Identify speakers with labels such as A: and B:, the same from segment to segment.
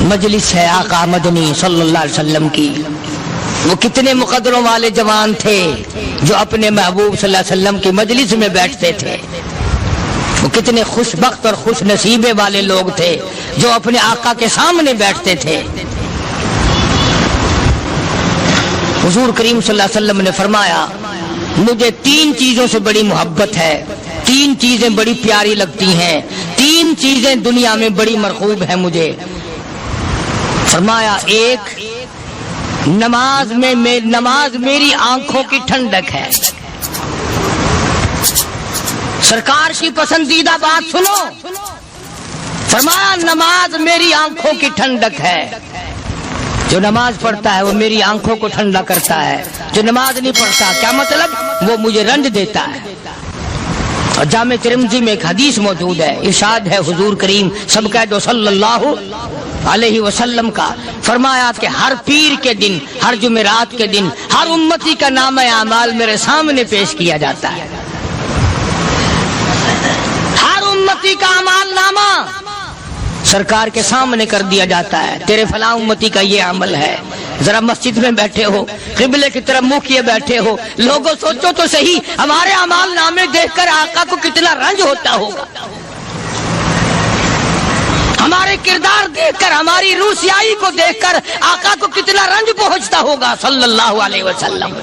A: مجلس ہے آقا مدنی صلی اللہ علیہ وسلم کی. وہ کتنے مقدروں والے جوان تھے جو اپنے محبوب صلی اللہ علیہ وسلم کی مجلس میں بیٹھتے تھے. وہ کتنے خوش بخت اور خوش نصیبے والے لوگ تھے جو اپنے آقا کے سامنے بیٹھتے تھے. حضور کریم صلی اللہ علیہ وسلم نے فرمایا مجھے 3 چیزوں سے بڑی محبت ہے, 3 چیزیں بڑی پیاری لگتی ہیں, 3 چیزیں دنیا میں بڑی مرغوب ہیں مجھے. فرمایا ایک نماز میری آنکھوں کی ٹھنڈک ہے. سرکار کی پسندیدہ بات سنو, فرمایا نماز میری آنکھوں کی ٹھنڈک ہے. جو نماز پڑھتا ہے وہ میری آنکھوں کو ٹھنڈا کرتا ہے, جو نماز نہیں پڑھتا کیا مطلب, وہ مجھے رنج دیتا ہے. اور جامع ترمذی میں ایک حدیث موجود ہے, ارشاد ہے حضور کریم سب کہہ دو صلی اللہ علیہ وسلم کا, فرمایا کہ ہر پیر کے دن, ہر جمعرات کے دن ہر امتی کا نامہ اعمال میرے سامنے پیش کیا جاتا ہے. ہر امتی کا اعمال نامہ سرکار کے سامنے کر دیا جاتا ہے. تیرے فلاں امتی کا یہ عمل ہے. ذرا مسجد میں بیٹھے ہو, قبلے کی طرف منہ کیے بیٹھے ہو, لوگوں سوچو تو صحیح ہمارے اعمال نامے دیکھ کر آقا کو کتنا رنج ہوتا ہوگا. ہمارے کردار دیکھ کر, ہماری روسیائی کو دیکھ کر آقا کو کتنا رنج پہنچتا ہوگا صلی اللہ علیہ وسلم.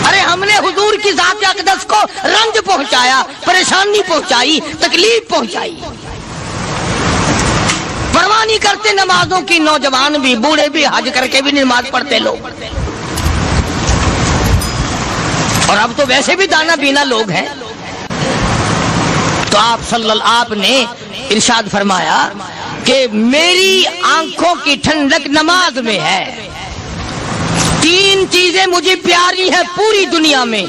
A: ارے ہم نے حضور کی ذات اقدس کو رنج پہنچایا, پریشانی پہنچائی, تکلیف پہنچائی. پرواہ نہیں کرتے نمازوں کی, نوجوان بھی بوڑھے بھی حج کر کے بھی نماز پڑھتے لوگ. اور اب تو ویسے بھی دانا بینا لوگ ہیں. تو آپ نے ارشاد فرمایا کہ میری آنکھوں کی ٹھنڈک نماز میں ہے. 3 چیزیں مجھے پیاری ہیں پوری دنیا میں,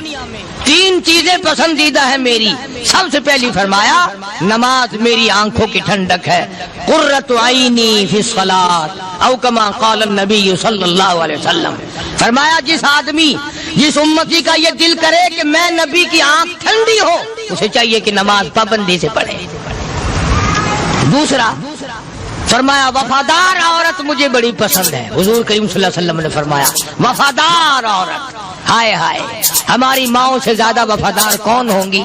A: 3 چیزیں پسندیدہ ہیں میری. سب سے پہلی فرمایا نماز میری آنکھوں کی ٹھنڈک ہے. قرۃ عینی فی الصلاۃ او کما قال النبی صلی اللہ علیہ وسلم. فرمایا جس آدمی, جس امتی کا یہ دل کرے کہ میں نبی کی آنکھ ٹھنڈی ہو, اسے چاہیے کہ نماز پابندی سے پڑھے. دوسرا فرمایا وفادار عورت مجھے بڑی پسند ہے. حضور کریم صلی اللہ علیہ وسلم نے فرمایا وفادار عورت, ہائے ہائے ہماری ماؤں سے زیادہ وفادار کون ہوں گی.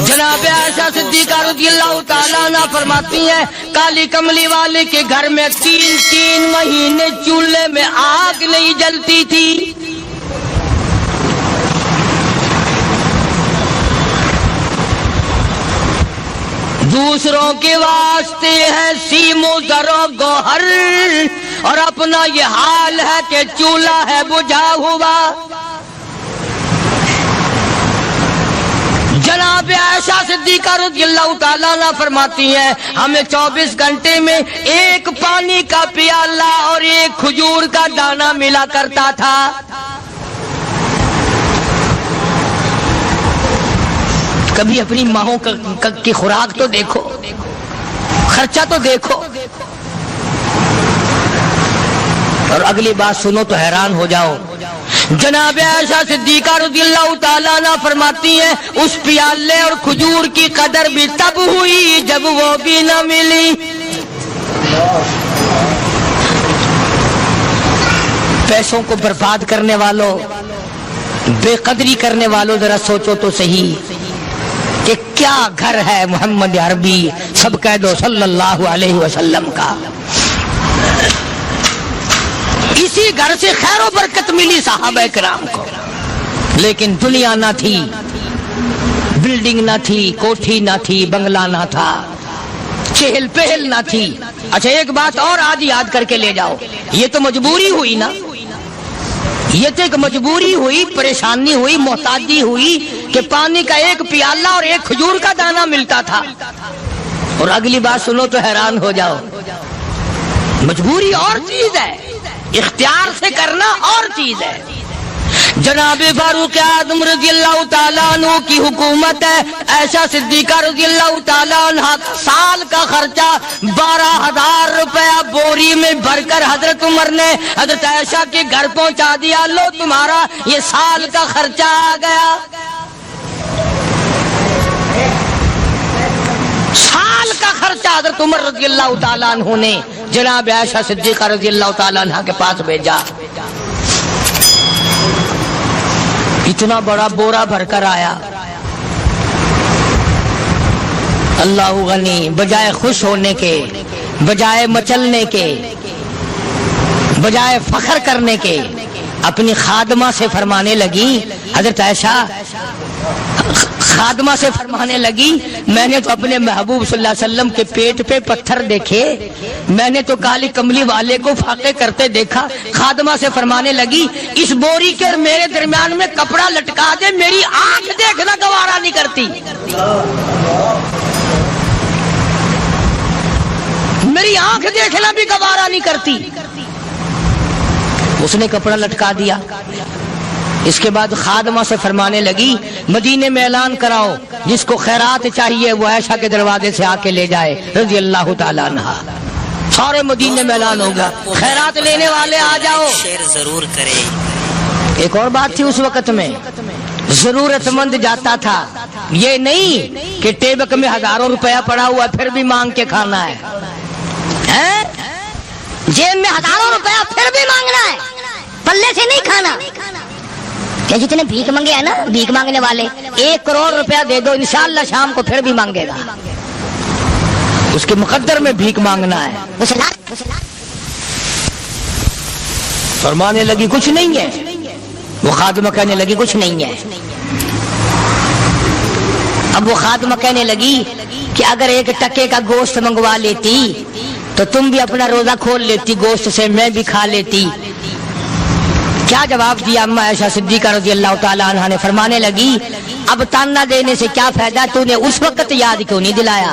A: جناب عائشہ صدیقہ رضی اللہ تعالیٰ عنہ فرماتی ہیں کالی کملی والے کے گھر میں 3 مہینے چولہے میں آگ نہیں جلتی تھی. دوسروں کے واسطے ہے سیم و زر و گوہر, اور اپنا یہ حال ہے کہ چولہا ہے بجھا ہوا. جناب عائشہ صدیقہ رضی اللہ تعالیٰ عنہ فرماتی ہیں ہمیں 24 گھنٹے میں 1 پانی کا پیالہ اور 1 کھجور کا دانہ ملا کرتا تھا. کبھی اپنی ماہوں کی خوراک تو دیکھو, خرچہ تو دیکھو. اور اگلی بات سنو تو حیران ہو جاؤ. جناب عائشہ صدیقہ رضی اللہ تعالیٰ عنہ فرماتی ہیں اس پیالے اور کھجور کی قدر بھی تب ہوئی جب وہ بھی نہ ملی. پیسوں کو برباد کرنے والوں, بے قدری کرنے والوں, ذرا سوچو تو صحیح کہ کیا گھر ہے محمد عربی سب کہہ دو صلی اللہ علیہ وسلم کا. اسی گھر سے خیر و برکت ملی صحابہ کرام کو, لیکن دنیا نہ تھی, بلڈنگ نہ تھی, کوٹھی نہ تھی, بنگلہ نہ تھا, چہل پہل نہ تھی. اچھا ایک بات اور آج یاد کر کے لے جاؤ, یہ تو مجبوری ہوئی نا, یہ تو ایک مجبوری ہوئی, پریشانی ہوئی, محتاجی ہوئی کہ پانی کا 1 پیالہ اور 1 کھجور کا دانہ ملتا تھا. اور اگلی بات سنو تو حیران ہو جاؤ. مجبوری اور چیز ہے, اختیار سے کرنا اور چیز ہے. جناب فاروق اعظم رضی اللہ تعالیٰ عنہ کی حکومت ہے. عائشہ صدیقہ رضی اللہ تعالیٰ عنہ سال کا خرچہ 12,000 روپیہ بوری میں بھر کر حضرت عمر نے حضرت عائشہ کے گھر پہنچا دیا. لو تمہارا یہ سال کا خرچہ آ گیا. سال کا خرچہ حضرت عمر رضی اللہ تعالیٰ عنہ نے جناب عائشہ صدیقہ رضی اللہ تعالیٰ عنہ کے پاس بھیجا. اتنا بڑا بورا بھر کر آیا. اللہ غنی، بجائے خوش ہونے کے، بجائے مچلنے کے، بجائے فخر کرنے کے، اپنی خادمہ سے فرمانے لگی، حضرت عائشہ خادمہ سے فرمانے لگی، میں نے تو اپنے محبوب صلی اللہ علیہ وسلم کے پیٹ پہ پتھر دیکھے، میں نے تو کالی کملی والے کو فاقے کرتے دیکھا. خادمہ سے فرمانے لگی، اس بوری کے اور میرے درمیان میں کپڑا لٹکا دے، میری آنکھ دیکھنا گوارا نہیں کرتی، میری آنکھ دیکھنا بھی گوارا نہیں کرتی. اس نے کپڑا لٹکا دیا. اس کے بعد خادمہ سے فرمانے لگی، مدینے میں اعلان کراؤ، جس کو خیرات چاہیے وہ عائشہ کے دروازے سے آ کے لے جائے رضی اللہ تعالیٰ عنہ. سارے مدینے میں اعلان ہوگا، خیرات لینے والے آ جاؤ.
B: شیئر ضرور کرے.
A: ایک اور بات تھی اس وقت میں، ضرورت مند جاتا تھا، یہ نہیں کہ ٹیبک میں ہزاروں روپیہ پڑا ہوا پھر بھی مانگ کے کھانا ہے، جیب میں ہزاروں روپیہ پھر بھی مانگنا ہے، پلے سے نہیں کھانا. کہ جتنے بھیک مانگے ہیں نا، بھیک مانگنے والے، 1 کروڑ روپیہ دے دو انشاءاللہ شام کو پھر بھی مانگے گا. اس کے مقدر میں بھیک مانگنا ہے. فرمانے لگی کچھ نہیں ہے. وہ خادمہ کہنے لگی کچھ نہیں ہے. اب وہ خادمہ کہنے لگی کہ اگر 1 ٹکے کا گوشت منگوا لیتی تو تم بھی اپنا روزہ کھول لیتی، گوشت سے میں بھی کھا لیتی. کیا جواب دیا اما عائشہ صدیقہ رضی اللہ تعالیٰ عنہ نے؟ فرمانے لگی، اب تانا دینے سے کیا فائدہ، تو نے اس وقت یاد کیوں نہیں دلایا؟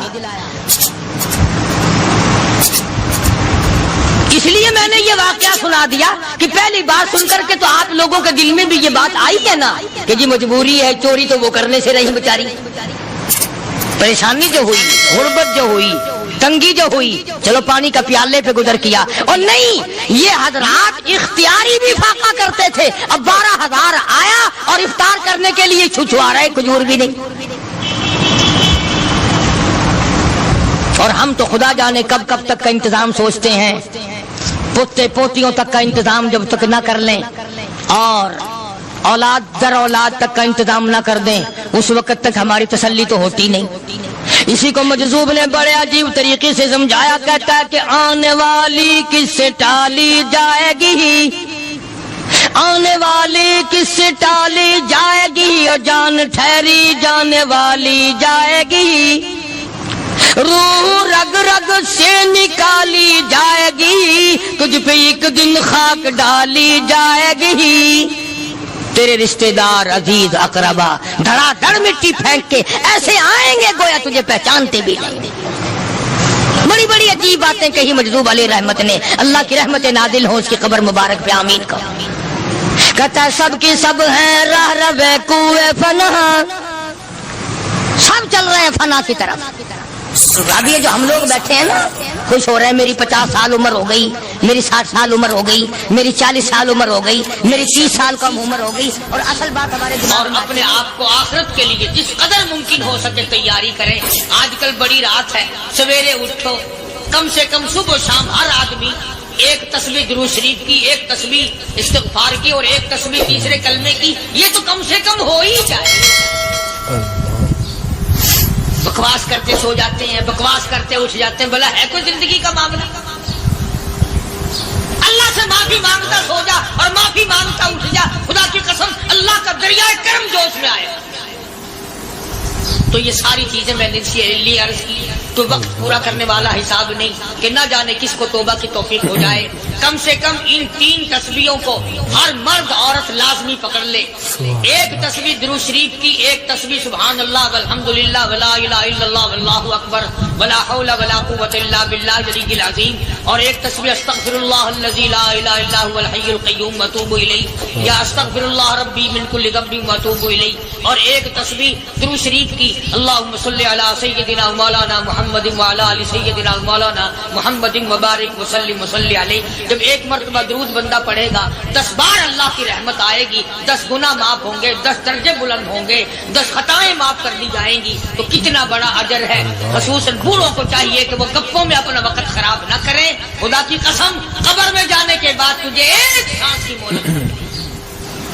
A: اس لیے میں نے یہ واقعہ سنا دیا کہ پہلی بار سن کر کے تو آپ لوگوں کے دل میں بھی یہ بات آئی ہے نا کہ جی مجبوری ہے، چوری تو وہ کرنے سے رہی بیچاری، پریشانی جو ہوئی، غربت جو ہوئی، تنگی جو ہوئی، چلو پانی کا پیالے پہ گزر کیا. اور نہیں، یہ حضرات اختیاری بھی فاقہ کرتے تھے. اب 12,000 آیا اور افطار کرنے کے لیے چھچوا رہے، کھجور بھی نہیں. اور ہم تو خدا جانے کب کب تک کا انتظام سوچتے ہیں، پوتے پوتیوں تک کا انتظام جب تک نہ کر لیں اور اولاد در اولاد تک کا انتظام نہ کر دیں، اس وقت تک ہماری تسلی تو ہوتی نہیں. اسی کو مجذوب نے بڑے عجیب طریقے سے سمجھایا، کہتا ہے کہ آنے والی کس سے ٹالی جائے گی، آنے والی کس سے ٹالی جائے گی، اور جان ٹھہری جانے والی جائے گی، روح رگ رگ سے نکالی جائے گی، تجھ پہ ایک دن خاک ڈالی جائے گی. تیرے رشتہ دار عزیز اقربا دھڑا دھڑ مٹی پھینک کے ایسے آئیں گے گویا تجھے پہچانتے بھی نہیں. بڑی بڑی عجیب باتیں کہی مجذوب علیہ رحمت نے. اللہ کی رحمت نازل ہو اس کی قبر مبارک پہ، آمین کا. کہتا ہے سب کی سب ہیں راہ روے کوئے فنا، سب چل رہے ہیں فنا کی طرف. اب یہ جو ہم لوگ بیٹھے ہیں نا، خوش ہو رہے ہیں، میری 50 سال عمر ہو گئی، میری 60 سال عمر ہو گئی، میری 40 سال عمر ہو گئی، میری 30 سال کم عمر ہو گئی. اور اصل بات ہمارے دماغ میں، اپنے آپ کو آخرت کے لیے جس قدر ممکن ہو سکے تیاری کریں. آج کل بڑی رات ہے، سویرے اٹھو، کم سے کم صبح و شام ہر آدمی 1 تسبیح درود شریف کی، 1 تسبیح استغفار کی، اور 1 تسبیح تیسرے کلمے کی. یہ تو کم سے کم ہو ہی جائے. بکواس کرتے سو جاتے ہیں، بکواس کرتے اٹھ جاتے ہیں. بلا ہے کوئی زندگی کا معاملہ؟ اللہ سے معافی مانگتا سو جا اور معافی مانگتا اٹھ جا. خدا کی قسم اللہ کا دریائے کرم جوش میں آئے. تو یہ ساری چیزیں میں نے لیے عرض کی تو وقت پورا کرنے والا حساب نہیں کہ نہ جانے کس کو توبہ کی توفیق ہو جائے. کم سے کم ان 3 تسبیحوں کو ہر مرد عورت لازمی پکڑ لے. 1 تسبیح درود شریف کی، 1 تسبیح سبحان اللہ والحمدللہ ولا الہ الا اللہ واللہ اکبر ولا حول ولا قوۃ الا باللہ العلی العظیم، اور 1 تسبیح استغفر اللہ الذی لا الہ الا هو الحی القیوم واتوب الیہ، یا استغفر اللہ ربی من کل ذنب واتوب الیہ، اور 1 تسبیح درود شریف کی اللہم صلی علی سیدنا مولانا محمد وعلی آل سیدنا مولانا محمد وبارک وسلم وصلی علیہ. جب ایک مرتبہ درود بندہ پڑھے گا 10 بار اللہ کی رحمت آئے گی، 10 گناہ معاف ہوں گے، 10 درجے بلند ہوں گے، 10 خطائیں معاف کر دی جائیں گی، تو کتنا بڑا اجر ہے۔ خصوصاً بوڑھوں کو چاہیے کہ وہ گپوں میں اپنا وقت خراب نہ کریں۔ خدا کی قسم قبر میں جانے کے بعد تجھے ایک سانس کی مہلت ملے گی۔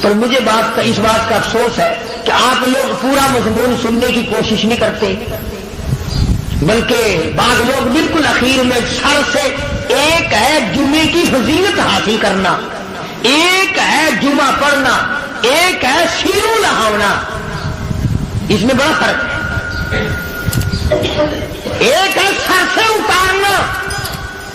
B: پر مجھے اس بات کا افسوس ہے کہ آپ لوگ پورا مضمون سننے کی کوشش نہیں کرتے، بلکہ بعض لوگ بالکل اخیر میں سر سے، ایک ہے جمعے کی فضیلت حاصل کرنا، ایک ہے جمعہ پڑھنا، ایک ہے سیروں لہاونا، اس میں بڑا فرق ہے۔ ایک ہے سر سے اتارنا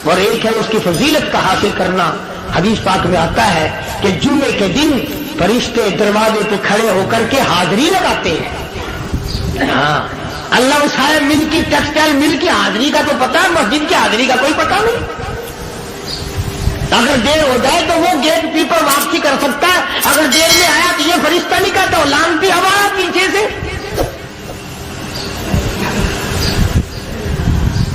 B: اور ایک ہے اس کی فضیلت کا حاصل کرنا۔ حدیث پاک میں آتا ہے کہ جمعے کے دن فرشتے دروازے پہ کھڑے ہو کر کے حاضری لگاتے ہیں۔ ہاں، اللہ وسائل مل کی ٹیکسٹائل مل کی حاضری کا تو پتا ہے، مسجد کی حاضری کا کوئی پتا نہیں۔ اگر دیر ہو جائے تو وہ گیٹ کیپر واپسی کر سکتا ہے، اگر دیر میں آیا تو یہ فرشتہ نہیں کہتا، لانتی ہوا پیچھے سے۔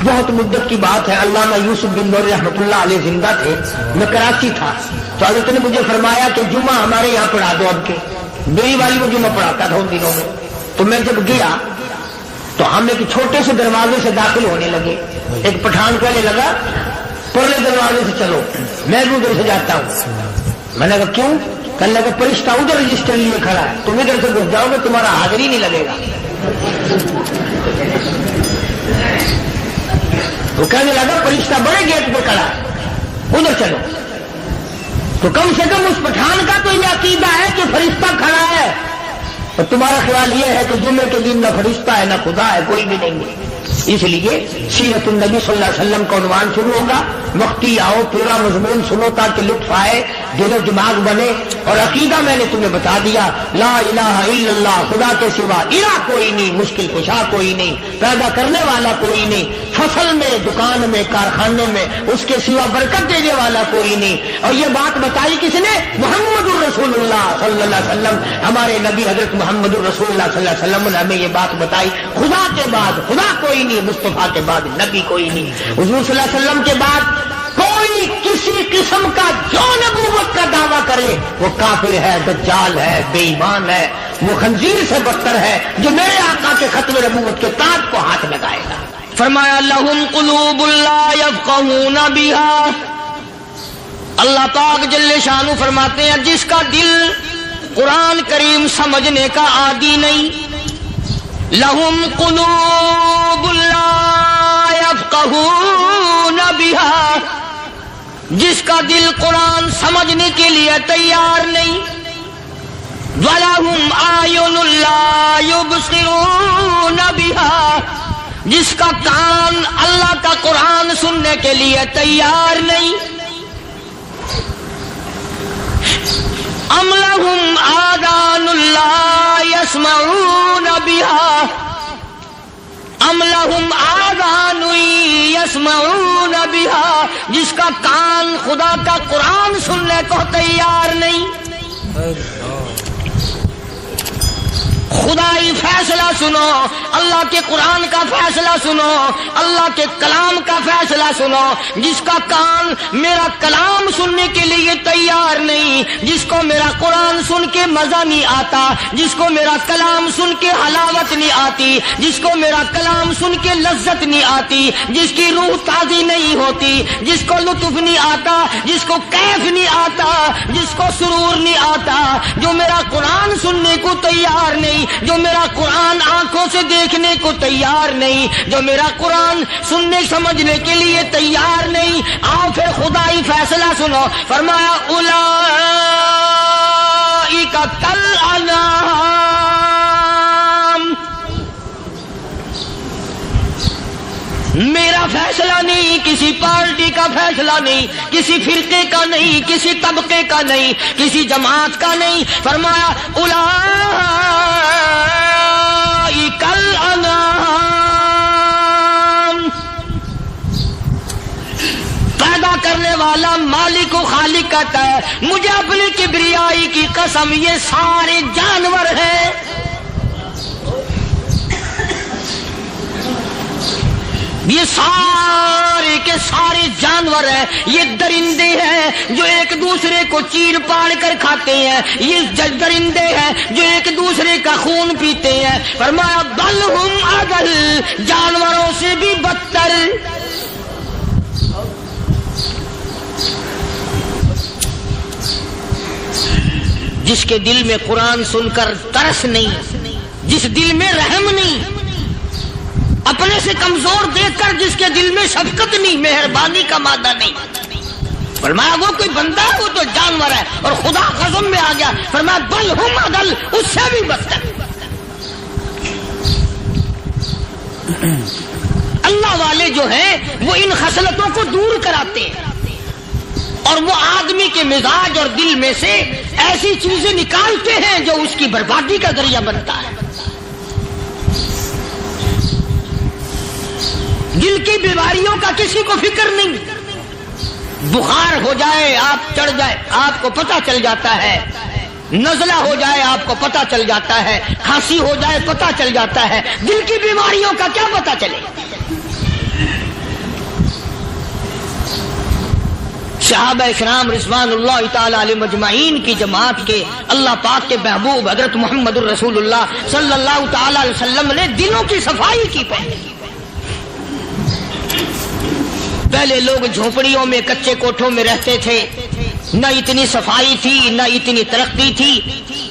B: بہت مدت کی بات ہے، علامہ یوسف بن نور رحمۃ اللہ علیہ زندہ تھے، میں کراچی تھا، تو حضرت نے مجھے فرمایا کہ جمعہ ہمارے یہاں پڑھا دو اب کے۔ میری والی وہ جمعہ پڑھاتا تھا ان دنوں میں، تو میں جب گیا تو ہم ایک چھوٹے سے دروازے سے داخل ہونے لگے۔ ایک پٹھان کہنے لگا پرلے دروازے سے چلو، میں بھی ادھر سے جاتا ہوں۔ میں نے کہا کیوں؟ کہنے لگا فرشتہ ادھر رجسٹر لیے کھڑا ہے، تم ادھر سے گھس جاؤ گے تمہارا حاضری نہیں لگے گا۔ وہ کہنے لگا فرشتہ بڑے گیٹ پہ کھڑا ہے، ادھر چلو۔ تو کم سے کم اس پٹھان کا تو یہ عقیدہ ہے کہ فرشتہ کھڑا ہے، اور تمہارا خیال یہ ہے کہ جمعے کے دن نہ فرشتہ ہے نہ خدا ہے، کوئی بھی نہیں ہے۔ اس لیے سیرت النبی صلی اللہ علیہ وسلم کا عنوان شروع ہوگا، وقتی آؤ پورا مضمون سنو تاکہ لطف آئے، دل و دماغ بنے۔ اور عقیدہ میں نے تمہیں بتا دیا، لا الہ الا اللہ، خدا کے سوا الہ کوئی نہیں، مشکل کشا کوئی نہیں، پیدا کرنے والا کوئی نہیں، فصل میں، دکان میں، کارخانے میں اس کے سوا برکت دینے والا کوئی نہیں۔ اور یہ بات بتائی کس نے؟ محمد الرسول اللہ صلی اللہ علیہ وسلم، ہمارے نبی حضرت محمد الرسول اللہ صلی اللہ علیہ وسلم نے ہمیں یہ بات بتائی، خدا کے بعد خدا کوئی نہیں، مصطفیٰ کے بعد نبی کوئی نہیں، حضور صلی اللہ علیہ وسلم کے بعد کوئی کسی قسم کا جو نبوت کا دعویٰ کرے وہ کافر ہے، دجال ہے، بے ایمان ہے، وہ خنزیر سے بدتر ہے جو میرے آقا کے ختم نبوت کے تاج کو ہاتھ لگائے گا۔
A: فرمایا لہم قلوب لا یفقہون بہا، اللہ پاک جل شانہ فرماتے ہیں جس کا دل قرآن کریم سمجھنے کا عادی نہیں، لہم قلوب لا یفقہون بہا، جس کا دل قرآن سمجھنے کے لیے تیار نہیں، وَلَهُمْ أَعْيُنٌ لَا يُبْصِرُونَ بِهَا، جس کا کان اللہ کا قرآن سننے کے لیے تیار نہیں، أَمْ لَهُمْ آذَانٌ لَا يَسْمَعُونَ بِهَا، أَمْ لَهُمْ آذَانٌ يَسْمَعُونَ بِهَا، جس کا کان خدا کا قرآن سننے کو تیار نہیں۔ خدائی فیصلہ سنو، اللہ کے قرآن کا فیصلہ سنو، اللہ کے کلام کا فیصلہ سنو۔ جس کا کان میرا کلام سننے کے لیے تیار نہیں، جس کو میرا قرآن سن کے مزہ نہیں آتا، جس کو میرا کلام سن کے حلاوت نہیں آتی، جس کو میرا کلام سن کے لذت نہیں آتی، جس کی روح تازی نہیں ہوتی، جس کو لطف نہیں آتا، جس کو کیف نہیں آتا، جس کو سرور نہیں آتا، جو میرا قرآن سننے کو تیار نہیں، جو میرا قرآن آنکھوں سے دیکھنے کو تیار نہیں، جو میرا قرآن سننے سمجھنے کے لیے تیار نہیں، آؤ پھر خدائی فیصلہ سنو۔ فرمایا اولئک کالانعام، میرا فیصلہ نہیں، کسی پارٹی کا فیصلہ نہیں، کسی فرقے کا نہیں، کسی طبقے کا نہیں، کسی جماعت کا نہیں۔ فرمایا اولئک الانعام، پیدا کرنے والا مالک و خالق کہتا ہے مجھے اپنی کبریائی کی قسم یہ سارے جانور ہیں۔ یہ سارے کے سارے جانور ہیں، یہ درندے ہیں جو ایک دوسرے کو چیر پاڑ کر کھاتے ہیں، یہ درندے ہیں جو ایک دوسرے کا خون پیتے ہیں۔ فرمایا بل ہم اضل، جانوروں سے بھی بدتر۔ جس کے دل میں قرآن سن کر ترس نہیں، جس دل میں رحم نہیں، اپنے سے کمزور دیکھ کر جس کے دل میں شفقت نہیں، مہربانی کا مادہ نہیں، فرمایا وہ کوئی بندہ ہے، وہ تو جانور ہے۔ اور خدا قسم میں آ گیا، فرمایا بل ہم اضل، اس سے بھی بدتر۔ اللہ والے جو ہیں وہ ان خصلتوں کو دور کراتے ہیں، اور وہ آدمی کے مزاج اور دل میں سے ایسی چیزیں نکالتے ہیں جو اس کی بربادی کا ذریعہ بنتا ہے۔ دل کی بیماریوں کا کسی کو فکر نہیں، بخار ہو جائے آپ چڑھ جائے آپ کو پتہ چل جاتا ہے، نزلہ ہو جائے آپ کو پتہ چل جاتا ہے، کھانسی ہو جائے پتہ چل جاتا ہے، دل کی بیماریوں کا کیا پتہ چلے؟ صحابہ کرام رضوان اللہ تعالی علیہم اجمعین کی جماعت کے اللہ پاک کے محبوب حضرت محمد الرسول اللہ صلی اللہ تعالی علیہ وسلم نے دلوں کی صفائی کی پہلے لوگ جھونپڑیوں میں کچے کوٹھوں میں رہتے تھے، نہ اتنی صفائی تھی نہ اتنی ترقی تھی۔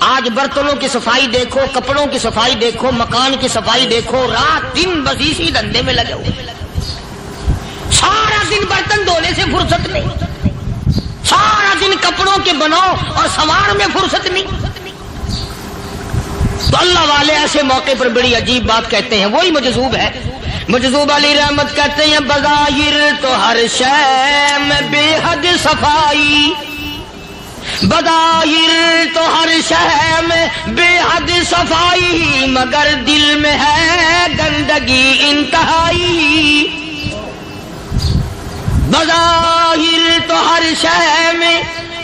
A: آج برتنوں کی صفائی دیکھو، کپڑوں کی صفائی دیکھو، مکان کی صفائی دیکھو، رات دن بس اسی دھندے میں لگے ہوئے، سارا دن برتن دھونے سے فرصت نہیں، سارا دن کپڑوں کے بناؤ اور سنوار میں فرصت نہیں۔ تو اللہ والے ایسے موقع پر بڑی عجیب بات کہتے ہیں، وہی مجذوب ہے، مجذوب علی رحمت کہتے ہیں بظاہر تو ہر شے میں بے حد صفائی، بظاہر تو ہر شے میں بے حد صفائی، مگر دل میں ہے گندگی انتہائی۔ بظاہر تو ہر شے میں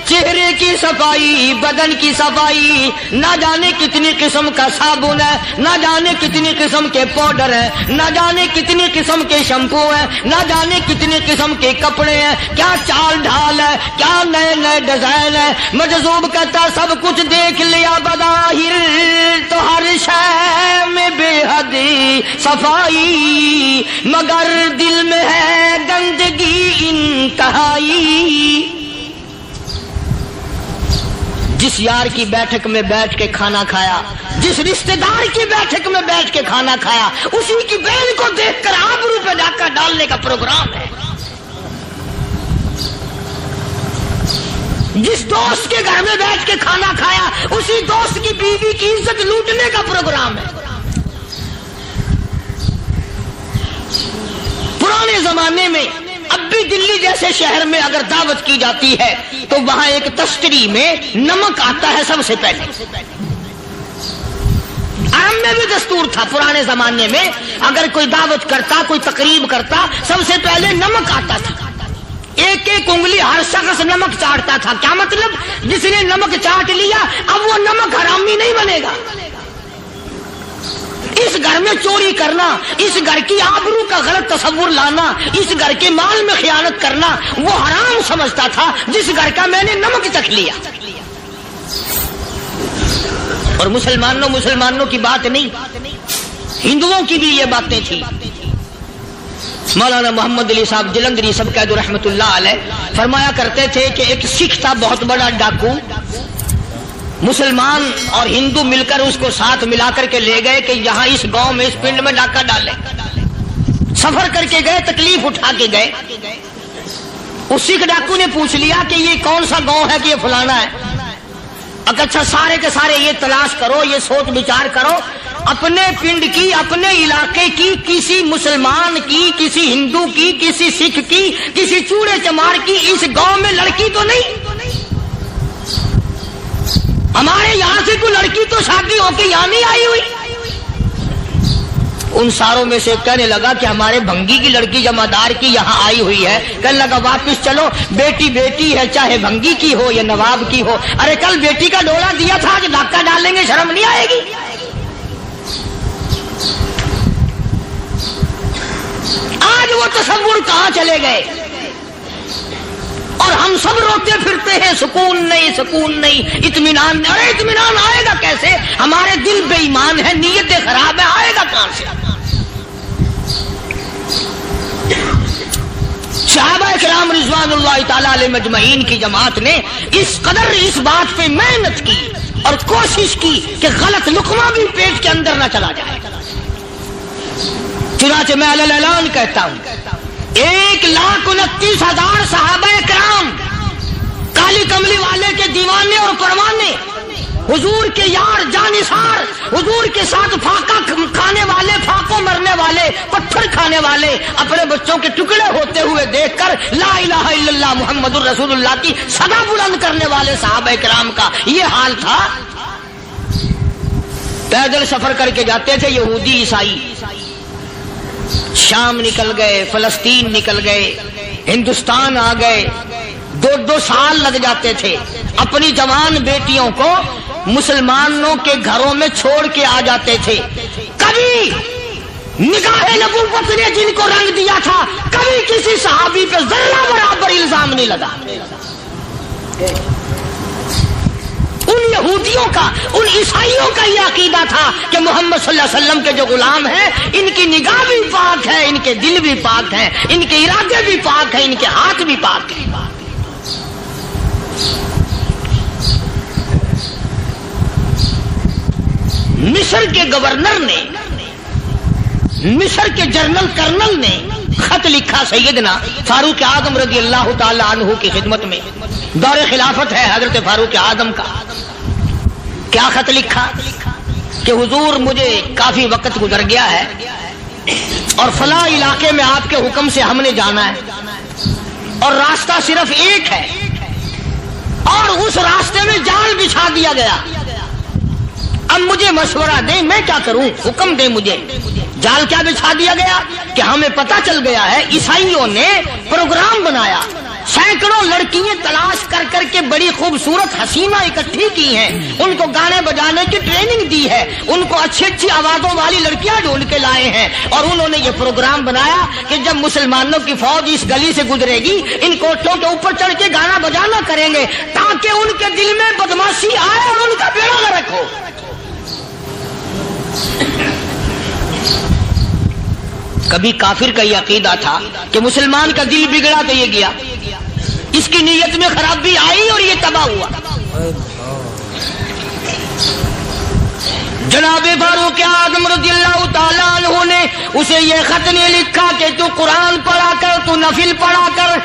A: چہرے کی صفائی، بدن کی صفائی، نہ جانے کتنی قسم کا صابن ہے، نہ جانے کتنی قسم کے پاؤڈر ہیں، نہ جانے کتنی قسم کے شیمپو ہیں، نہ جانے کتنی قسم کے کپڑے ہیں، کیا چال ڈھال ہے، کیا نئے نئے ڈیزائن ہے۔ مجذوب کہتا سب کچھ دیکھ لیا، بظاہر تو ہر شے میں بے حد صفائی، مگر دل میں ہے گندگی انتہائی۔ جس یار کی بیٹھک میں بیٹھ کے کھانا کھایا، جس رشتہ دار کی بیٹھک میں بیٹھ کے کھانا کھایا، اسی کی بہن کو دیکھ کر آبرو پہ ڈاکہ ڈالنے کا پروگرام ہے۔ جس دوست کے گھر میں بیٹھ کے کھانا کھایا، اسی دوست کی بیوی کی عزت لوٹنے کا پروگرام ہے۔ پرانے زمانے میں اب بھی دلی جیسے شہر میں اگر دعوت کی جاتی ہے تو وہاں ایک تشتری میں نمک آتا ہے سب سے پہلے۔ عام میں بھی دستور تھا پرانے زمانے میں، اگر کوئی دعوت کرتا، کوئی تقریب کرتا، سب سے پہلے نمک آتا تھا۔ ایک ایک انگلی ہر شخص نمک چاٹتا تھا۔ کیا مطلب؟ جس نے نمک چاٹ لیا اب وہ نمک حرامی نہیں بنے گا۔ اس گھر میں چوری کرنا، اس گھر کی آبرو کا غلط تصور لانا، اس گھر کے مال میں خیانت کرنا وہ حرام سمجھتا تھا جس گھر کا میں نے نمک چکھ لیا۔ اور مسلمانوں کی بات نہیں، ہندوؤں کی بھی یہ باتیں تھی۔ مولانا محمد علی صاحب جلندری سب قید رحمت اللہ علیہ فرمایا کرتے تھے کہ ایک سکھ تھا بہت بڑا ڈاکو، مسلمان اور ہندو مل کر اس کو ساتھ ملا کر کے لے گئے کہ یہاں اس گاؤں میں اس پنڈ میں ڈاکہ ڈالے۔ سفر کر کے گئے، تکلیف اٹھا کے گئے۔ اس سکھ ڈاکو نے پوچھ لیا کہ یہ کون سا گاؤں ہے کہ یہ فلانا ہے۔ اچھا سارے کے سارے یہ تلاش کرو، یہ سوچ بچار کرو، اپنے پنڈ کی، اپنے علاقے کی، کسی مسلمان کی، کسی ہندو کی، کسی سکھ کی، کسی چوڑے چمار کی اس گاؤں میں لڑکی تو نہیں؟ ہمارے یہاں سے کوئی لڑکی تو شادی ہو کے یہاں نہیں آئی ہوئی۔ ان ساروں میں سے کہنے لگا کہ ہمارے بھنگی کی لڑکی جمادار کی یہاں آئی ہوئی ہے۔ کہنے لگا واپس چلو، بیٹی بیٹی ہے، چاہے بھنگی کی ہو یا نواب کی ہو۔ ارے کل بیٹی کا ڈولا دیا تھا، آج ڈاکہ ڈالیں گے، شرم نہیں آئے گی؟
B: آج وہ تصور کہاں چلے گئے؟ اور ہم سب روتے پھرتے ہیں سکون نہیں، سکون نہیں، اطمینان نہیں۔ ارے اطمینان آئے گا کیسے؟ ہمارے دل بے ایمان ہے، نیتیں خراب ہے، آئے گا کہاں سے؟ صحابہ کرام رضوان اللہ تعالی علیہ مجمعین کی جماعت نے اس قدر اس بات پہ محنت کی اور کوشش کی کہ غلط لقمہ بھی پیٹ کے اندر نہ چلا جائے۔ چنانچہ میں علی الاعلان کہتا ہوں 1,29,000 صحابہ کرام، کالی کملی والے کے دیوانے اور پروانے، حضور کے یار جانثار، حضور کے ساتھ فاقہ کھانے والے، فاقوں مرنے والے، پتھر کھانے والے، اپنے بچوں کے ٹکڑے ہوتے ہوئے دیکھ کر لا الہ الا اللہ محمد الرسول اللہ کی صدا بلند کرنے والے صحابہ کرام کا یہ حال تھا۔ پیدل سفر کر کے جاتے تھے یہودی عیسائی، شام نکل گئے، فلسطین نکل گئے، ہندوستان آ گئے، 2 سال لگ جاتے تھے، اپنی جوان بیٹیوں کو مسلمانوں کے گھروں میں چھوڑ کے آ جاتے تھے۔ کبھی نگاہ نبوت نے جن کو رنگ دیا تھا، کبھی کسی صحابی پہ ذرہ برابر الزام نہیں لگا۔ ان یہودیوں کا، ان عیسائیوں کا یہ عقیدہ تھا کہ محمد صلی اللہ علیہ وسلم کے جو غلام ہیں، ان کی نگاہ بھی پاک ہے، ان کے دل بھی پاک ہیں، ان کے ارادے بھی پاک ہیں، ان کے ہاتھ بھی پاک ہیں۔ مصر کے گورنر نے، مصر کے جنرل کرنل نے خط لکھا سیدنا فاروق اعظم رضی اللہ تعالی عنہ کی خدمت میں، دور خلافت ہے حضرت فاروق اعظم کا۔ کیا خط لکھا کہ حضور مجھے کافی وقت گزر گیا ہے اور فلاں علاقے میں آپ کے حکم سے ہم نے جانا ہے اور راستہ صرف ایک ہے اور اس راستے میں جال بچھا دیا گیا۔ اب مجھے مشورہ دیں میں کیا کروں، حکم دیں مجھے۔ جال کیا بچھا دیا گیا کہ ہمیں پتہ چل گیا ہے عیسائیوں نے پروگرام بنایا، سینکڑوں لڑکیاں تلاش کر کر کے بڑی خوبصورت حسینہ اکٹھی کی ہیں، ان کو گانے بجانے کی ٹریننگ دی ہے، ان کو اچھی اچھی آوازوں والی لڑکیاں ڈھونڈ کے لائے ہیں، اور انہوں نے یہ پروگرام بنایا کہ جب مسلمانوں کی فوج اس گلی سے گزرے گی ان کوٹھوں کے اوپر چڑھ کے گانا بجانا کریں گے تاکہ ان کے دل میں بدماشی آئے اور ان کا بیڑا غرق ہو۔ کبھی کافر کا یہ عقیدہ تھا کہ مسلمان کا دل بگڑا تو یہ گیا، اس کی نیت میں خرابی آئی اور یہ تباہ ہوا۔ جناب فاروق اعظم رضی اللہ تعالیٰ عنہ نے اسے یہ خط نے لکھا کہ تو قرآن پڑھا کر، تو نفل پڑھا کر۔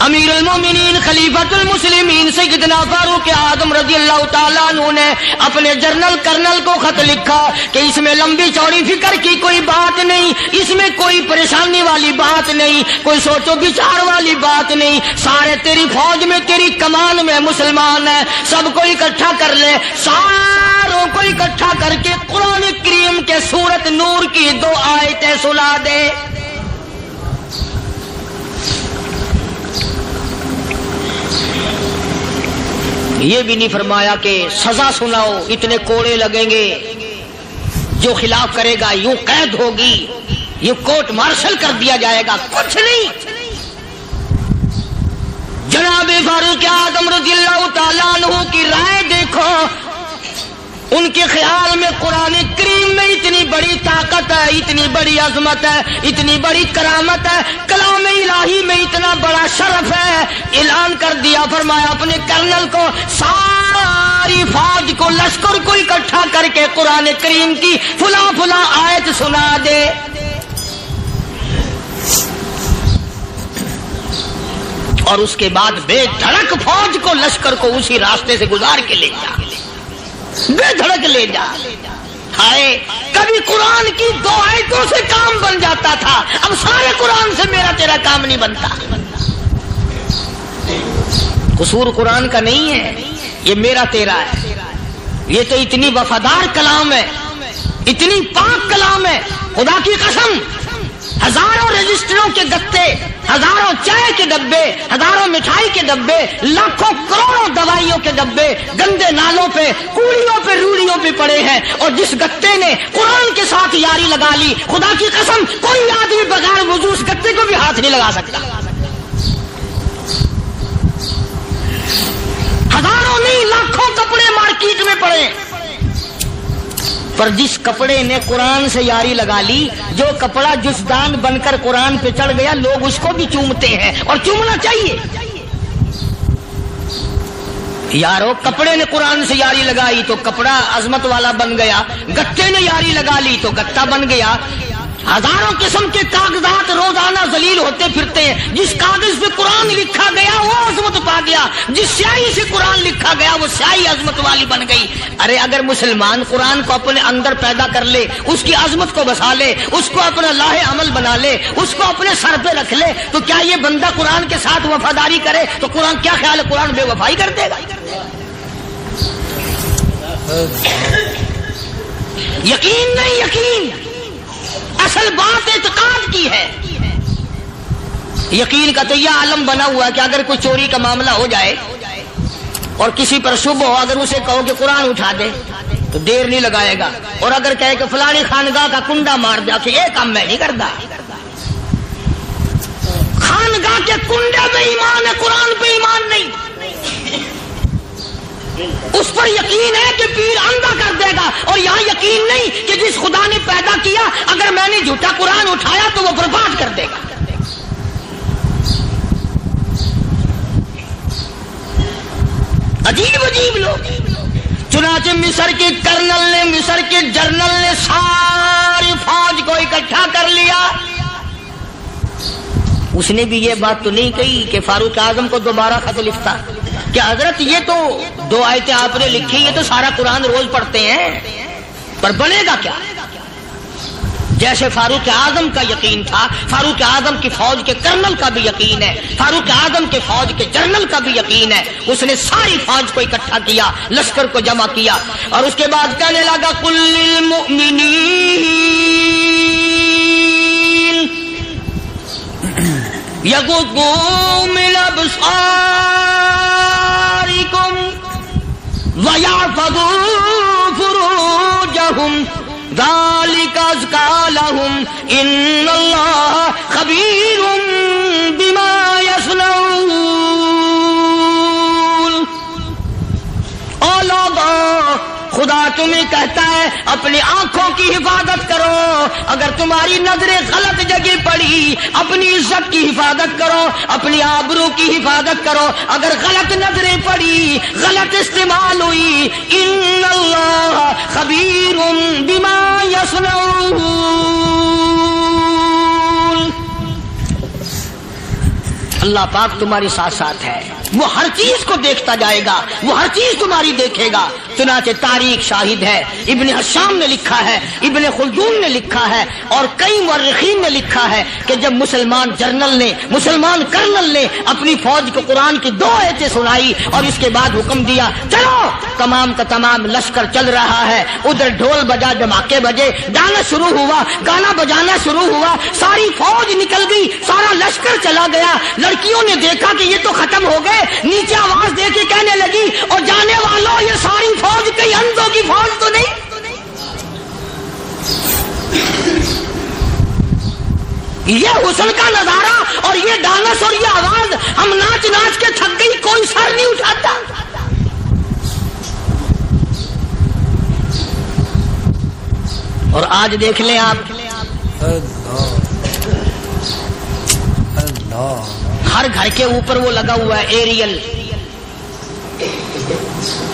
B: امیر المومنین خلیفۃ المسلمین سیدنا فاروق اعظم رضی اللہ تعالیٰ عنہ نے اپنے جنرل کرنل کو خط لکھا کہ اس میں لمبی چوڑی فکر کی کوئی بات نہیں، اس میں کوئی پریشانی والی بات نہیں، کوئی سوچ و بچار والی بات نہیں، سارے تیری فوج میں، تیری کمان میں مسلمان ہیں، سب کو اکٹھا کر لے، ساروں کو اکٹھا کر کے قرآن کریم کے سورت نور کی 2 آیتیں سنا دے۔ یہ بھی نہیں فرمایا کہ سزا سناؤ، اتنے کوڑے لگیں گے، جو خلاف کرے گا یوں قید ہوگی، یوں کورٹ مارشل کر دیا جائے گا، کچھ نہیں۔ جناب فاروق اعظم رضی اللہ تعالیٰ عنہ کی رائے دیکھو، ان کے خیال میں قرآن کریم میں اتنی بڑی طاقت ہے، اتنی بڑی عظمت ہے، اتنی بڑی کرامت ہے، کلام الہی میں اتنا بڑا شرف ہے۔ اعلان کر دیا، فرمایا اپنے کرنل کو ساری فوج کو، لشکر کو اکٹھا کر کے قرآن کریم کی فلاں فلاں آیت سنا دے۔ اور اس کے بعد بے دھڑک فوج کو، لشکر کو اسی راستے سے گزار کے لے جا، بے دھڑک لے جا۔ ہائے کبھی قرآن کی 2 آیتوں سے کام بن جاتا تھا، اب سارے قرآن سے میرا تیرا کام نہیں بنتا۔ قصور قرآن کا نہیں ہے، یہ میرا تیرا ہے۔ یہ تو اتنی وفادار کلام ہے، اتنی پاک کلام ہے، خدا کی قسم
A: ہزاروں رجسٹروں کے گتے، ہزاروں چائے کے ڈبے، ہزاروں مٹھائی کے ڈبے، لاکھوں کروڑوں دوائیوں کے ڈبے گندے نالوں پہ، کوڑیوں پہ، روڑیوں پہ پڑے ہیں، اور جس گتے نے قرآن کے ساتھ یاری لگا لی، خدا کی قسم کوئی آدمی بغیر وضو اس گتے کو بھی ہاتھ نہیں لگا سکتا۔ ہزاروں نہیں لاکھوں کپڑے مارکیٹ میں پڑے، پر جس کپڑے نے قرآن سے یاری لگا لی، جو کپڑا جسدان بن کر قرآن پہ چڑھ گیا، لوگ اس کو بھی چومتے ہیں، اور چومنا چاہیے۔ یارو کپڑے نے قرآن سے یاری لگائی تو کپڑا عظمت والا بن گیا، گتے نے یاری لگا لی تو گتا بن گیا۔ ہزاروں قسم کے کاغذات روزانہ ذلیل ہوتے پھرتے ہیں، جس کاغذ پہ قرآن لکھا گیا وہ عظمت پا گیا، جس سیاہی سے قرآن لکھا گیا وہ سیاہی عظمت والی بن گئی۔ ارے اگر مسلمان قرآن کو اپنے اندر پیدا کر لے، اس کی عظمت کو بسا لے، اس کو اپنا لاہ عمل بنا لے، اس کو اپنے سر پہ رکھ لے، تو کیا یہ بندہ قرآن کے ساتھ وفاداری کرے تو قرآن کیا خیال ہے قرآن بے وفائی کر دے گا؟ یقین نہیں، یقین اصل بات اعتقاد کی ہے۔ یقین کا تو یہ عالم بنا ہوا ہے کہ اگر کوئی چوری کا معاملہ ہو جائے اور کسی پر شبہ ہو، اگر اسے کہو کہ قرآن اٹھا دے تو دیر نہیں لگائے گا، اور اگر کہے کہ فلانی خانگاہ کا کنڈا مار دیا کہ یہ کام میں نہیں کرتا۔ خانگاہ کے کنڈے پہ ایمان ہے، قرآن پہ ایمان نہیں۔ اس پر یقین ہے کہ پیر اندھا کر دے گا، اور یہاں یقین نہیں کہ جس خدا نے پیدا کیا اگر میں نے جھوٹا قرآن اٹھایا تو وہ برباد کر دے گا۔ عجیب عجیب لوگ۔ چنانچہ مصر کے کرنل نے، مصر کے جرنل نے ساری فوج کو اکٹھا کر لیا۔ اس نے بھی یہ بات تو نہیں کہی کہ فاروق اعظم کو دوبارہ خط لکھتا کہ حضرت یہ تو 2 آیتیں آپ نے لکھی، یہ تو سارا قرآن روز پڑھتے ہیں، پر بنے گا کیا؟ جیسے فاروق اعظم کا یقین تھا، فاروق اعظم کی فوج کے کرنل کا بھی یقین ہے، فاروق اعظم کے فوج کے جنرل کا بھی یقین ہے۔ اس نے ساری فوج کو اکٹھا کیا، لشکر کو جمع کیا، اور اس کے بعد کہنے لگا قل للمؤمنین یغضوا من ابصارکم وَيَحْفَظُوا فُرُوجَهُمْ ذَلِكَ أَزْكَىٰ لَهُمْ إِنَّ اللَّهَ خَبِيرٌ بِمَا يَصْنَعُونَ۔ او لوگو، خدا تمہیں کہتا ہے اپنی آنکھوں کی حفاظت کرو، اگر تمہاری نظریں غلط جگہ پڑی اپنی عزت کی حفاظت کرو، اپنی آبرو کی حفاظت کرو، اگر غلط نظریں پڑی، غلط استعمال ہوئی، ان اللہ خبیر بما یصنعون۔ اللہ پاک تمہاری ساتھ ساتھ ہے، وہ ہر چیز کو دیکھتا جائے گا، وہ ہر چیز تمہاری دیکھے گا۔ چنانچہ تاریخ شاہد ہے، ابن حشام نے لکھا ہے، ابن خلدون نے لکھا ہے، اور کئی مورخین نے لکھا ہے کہ جب مسلمان جرنل نے، مسلمان کرنل نے اپنی فوج کو قرآن کی 2 آیتیں سنائی اور اس کے بعد حکم دیا چلو، تمام کا تمام لشکر چل رہا ہے، ادھر ڈھول بجا، دھماکے بجے، گانا شروع ہوا، گانا بجانا شروع ہوا، ساری فوج نکل گئی، سارا لشکر چلا گیا۔ لڑکیوں نے دیکھا کہ یہ تو ختم ہو گئے، نیچے آواز دے کے کہنے لگی اور جانے والوں یہ ساری فوج کئی اندھوں کی فوج تو نہیں؟ یہ حسن کا نظارہ اور یہ ڈانس اور یہ آواز، ہم ناچ ناچ کے تھک گئی، کوئی سر نہیں اٹھاتا۔ اور آج دیکھ لیں آپ، ہر گھر کے اوپر وہ لگا ہوا ہے ایریل،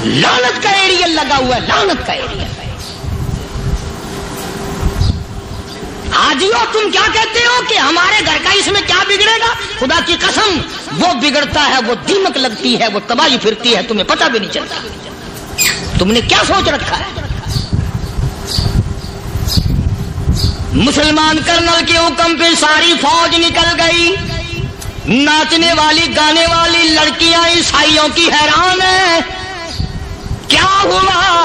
A: لعنت کا ایریل لگا ہوا ہے، لعنت کا ایریل۔ حاجیو تم کیا کہتے ہو کہ ہمارے گھر کا اس میں کیا بگڑے گا؟ خدا کی قسم وہ بگڑتا ہے، وہ دیمک لگتی ہے، وہ تباہی پھرتی ہے، تمہیں پتہ بھی نہیں چلتا۔ تم نے کیا سوچ رکھا ہے؟ مسلمان کرنل کے حکم پہ ساری فوج نکل گئی، ناچنے والی گانے والی لڑکیاں عیسائیوں کی حیران ہیں، کیا ہوا؟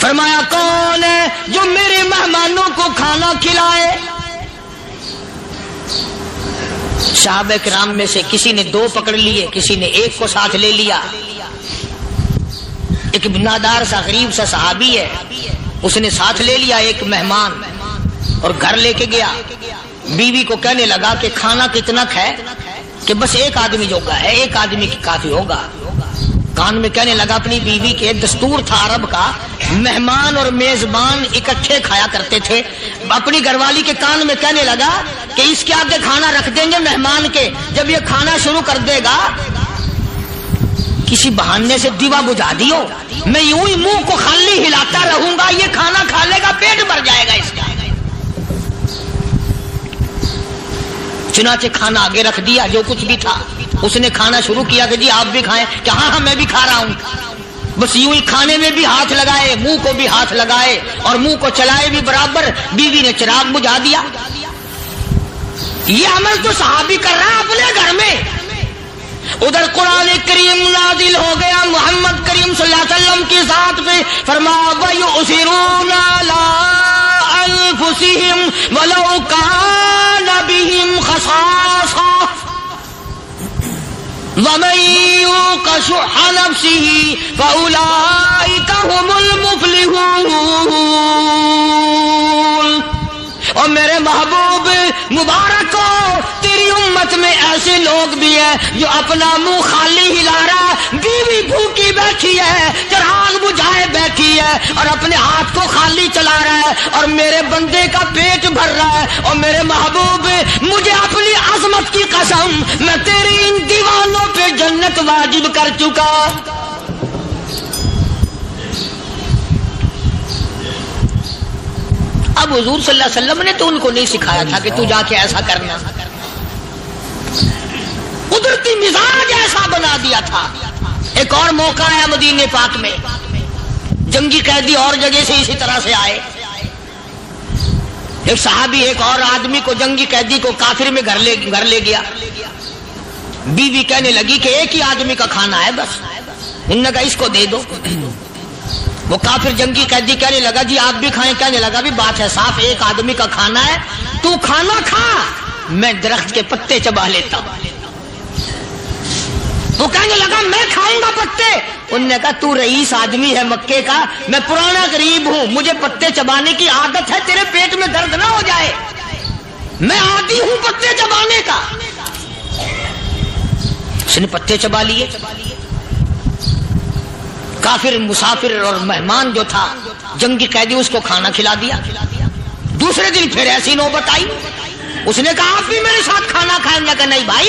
A: فرمایا کون ہے جو میرے مہمانوں کو کھانا کھلائے؟ صحابہ کرام میں سے کسی نے 2 پکڑ لیے، کسی نے 1 کو ساتھ لے لیا۔ ایک بنادار سا غریب سا صحابی ہے، اس نے ساتھ لے لیا ایک مہمان اور گھر لے کے گیا۔ بیوی کو کہنے لگا کہ کھانا کتنا ہے؟ کہ بس 1 آدمی جو کا ہے 1 آدمی کی کافی ہوگا۔ کان میں کہنے لگا اپنی بیوی کے، دستور تھا عرب کا، مہمان اور میزبان اکٹھے کھایا کرتے تھے۔ اپنی گھر والی کے کان میں کہنے لگا کہ اس کے آگے کھانا رکھ دیں گے مہمان کے، جب یہ کھانا شروع کر دے گا کسی بہانے سے دیوا بجھا دیو، میں یوں ہی منہ کو خالی ہلاتا رہوں گا، یہ کھانا کھا لے گا، پیٹ بھر جائے گا اس کا۔ چنانچہ کھانا آگے رکھ دیا، جو کچھ بھی تھا۔ اس نے کھانا شروع کیا کہ جی آپ بھی کھائیں، کہ ہاں میں بھی کھا رہا ہوں۔ بس یوں ہی کھانے میں بھی ہاتھ لگائے، منہ کو بھی ہاتھ لگائے اور منہ کو چلائے بھی برابر۔ بیوی نے چراغ بجھا دیا۔ یہ عمل تو صحابی کر رہا ہے اپنے گھر میں۔ ادھر قرآن کریم نازل ہو گیا محمد کریم صلی اللہ علیہ وسلم کی ذات پہ، فرمایا وَيُؤْثِرُونَ عَلَىٰ أَنفُسِهِمْ وَلَوْ كَانَ بِهِمْ خَصَاصَةٌ وَمَن يُوقَ شُحَّ نَفْسِهِ فَأُولَٰئِكَ هُمُ الْمُفْلِحُونَ۔ اور میرے محبوب مبارک ہو، تیری امت میں ایسے لوگ بھی ہیں جو اپنا منہ خالی ہلا رہا ہے، بیوی بھوکی بیٹھی ہے، چراغ بجھائے بیٹھی ہے اور اپنے ہاتھ کو خالی چلا رہا ہے اور میرے بندے کا پیٹ بھر رہا ہے۔ اور میرے محبوب مجھے اپنی عظمت کی قسم، میں تیری ان دیوانوں پہ جنت واجب کر چکا۔ اب حضور صلی اللہ علیہ وسلم نے تو ان کو نہیں سکھایا تھا کہ تو جا کے ایسا کرنا، قدرتی مزاج ایسا بنا دیا تھا۔ ایک اور موقع آیا مدینے پاک میں، جنگی قیدی اور جگہ سے اسی طرح سے آئے۔ ایک صحابی ایک اور آدمی کو، جنگی قیدی کو کافر میں گھر لے گیا۔ بیوی کہنے لگی کہ 1 ہی آدمی کا کھانا ہے بس، انہوں نے کہا اس کو دے دو۔ وہ کافر جنگی قیدی کہنے لگا جی آپ بھی کھائیں، کہنے لگا بھی بات ہے صاف، 1 آدمی کا کھانا ہے، تو کھانا کھا، میں درخت کے پتے چبا لیتا ہوں۔ وہ کہنے لگا میں کھاؤں گا پتے۔ انہوں نے کہا تو رئیس آدمی ہے مکے کا، میں پرانا غریب ہوں، مجھے پتے چبانے کی عادت ہے، تیرے پیٹ میں درد نہ ہو جائے، میں عادی ہوں پتے چبانے کا۔ اس نے پتے چبا لیے۔ کافر مسافر اور مہمان جو تھا جنگی قیدی، اس کو کھانا کھلا دیا۔ دوسرے دن پھر ایسی نوبت آئی، اس نے کہا آپ بھی میرے ساتھ کھانا کھائیں گے؟ کہ نہیں بھائی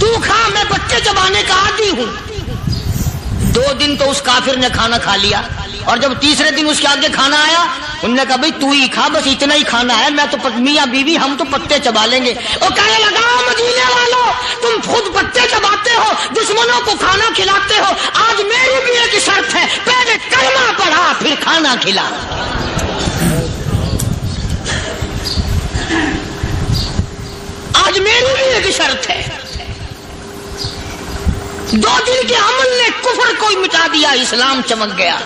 A: تو کھا، میں بچے چبانے کا عادی ہوں۔ 2 دن تو اس کافر نے کھانا کھا لیا، اور جب تیسرے دن اس کے آگے کھانا آیا، انہوں نے کہا بھائی تو ہی کھا، بس اتنا ہی کھانا ہے، میں تو میاں بیوی ہم تو پتے چبا لیں گے۔ اور کہنے لگا مدینے والوں تم خود پتے چباتے ہو، دشمنوں کو کھانا کھلاتے ہو، آج میری بھی ایک شرط ہے، پہلے کلمہ پڑھا پھر کھانا کھلا۔ آج میری بھی ایک شرط ہے۔ 2 دن کے عمل نے کفر کو مٹا دیا، اسلام چمک گیا۔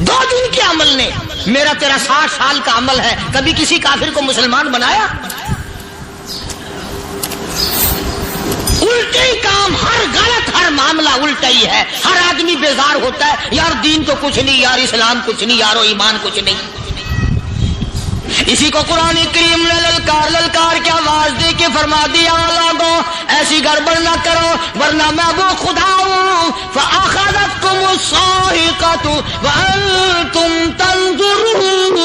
A: 2 دن کے عمل نے، میرا تیرا 60 سال کا عمل ہے، کبھی کسی کافر کو مسلمان بنایا؟ الٹے ہی کام، ہر غلط، ہر معاملہ الٹا ہی ہے۔ ہر آدمی بیزار ہوتا ہے، یار دین تو کچھ نہیں، یار اسلام کچھ نہیں، یارو ایمان کچھ نہیں۔ اسی کو قرآن کریم نے للکار کے آواز دے کے فرما دیا لوگوں ایسی گڑبڑ نہ کرو ورنہ میں وہ خدا ہوں فَأَخَذَتْكُمُ الصَّاعِقَةُ وَأَنْتُمْ تَنْظُرُونَ۔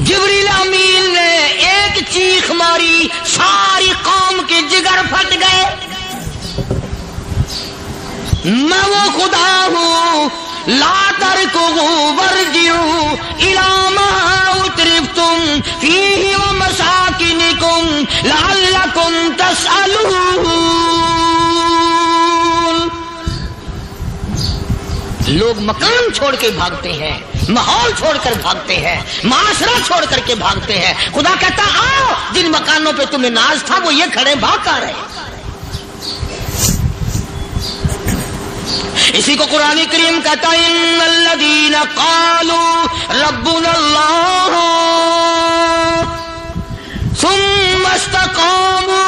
A: جبریل امین نے ایک چیخ ماری، ساری قوم کے جگر پھٹ گئے۔ میں وہ خدا ہوں لا تركضوا وارجعوا إلى ما أترفتم فيه ومساكنكم لعلكم تسألون۔ لوگ مکان چھوڑ کے بھاگتے ہیں، ماحول چھوڑ کر بھاگتے ہیں، معاشرہ چھوڑ کر کے بھاگتے ہیں۔ خدا کہتا آؤ، جن مکانوں پہ تمہیں ناز تھا وہ یہ کھڑے بھاگ کر رہے۔ اسی کو قرآن کریم کہتا ہے ان الذین قالوا ربنا اللہ ثم استقاموا،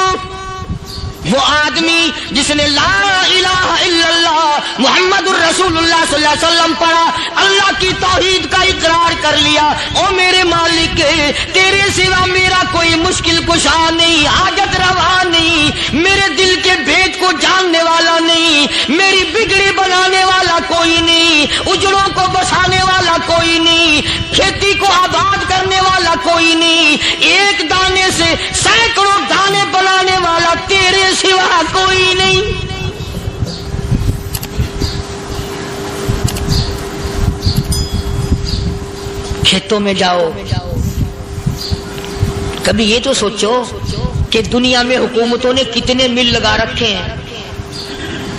A: وہ آدمی جس نے لا الہ الا اللہ محمد الرسول اللہ صلی اللہ علیہ وسلم پڑھا، اللہ کی توحید کا اقرار کر لیا، او میرے مالک تیرے سوا میرا کوئی مشکل کشا نہیں، حاجت روا نہیں، میرے دل کے بھید کو جاننے والا نہیں، میری بگڑی بنانے والا کوئی نہیں، اجڑوں کو بسانے والا کوئی نہیں، کھیتی کو آباد کرنے والا کوئی نہیں، ایک دانے سے سینکڑوں دانے بنانے والا تیرے سوا کوئی نہیں۔ کھیتوں میں جاؤ، کبھی یہ تو سوچو کہ دنیا میں حکومتوں نے کتنے مل لگا رکھے ہیں،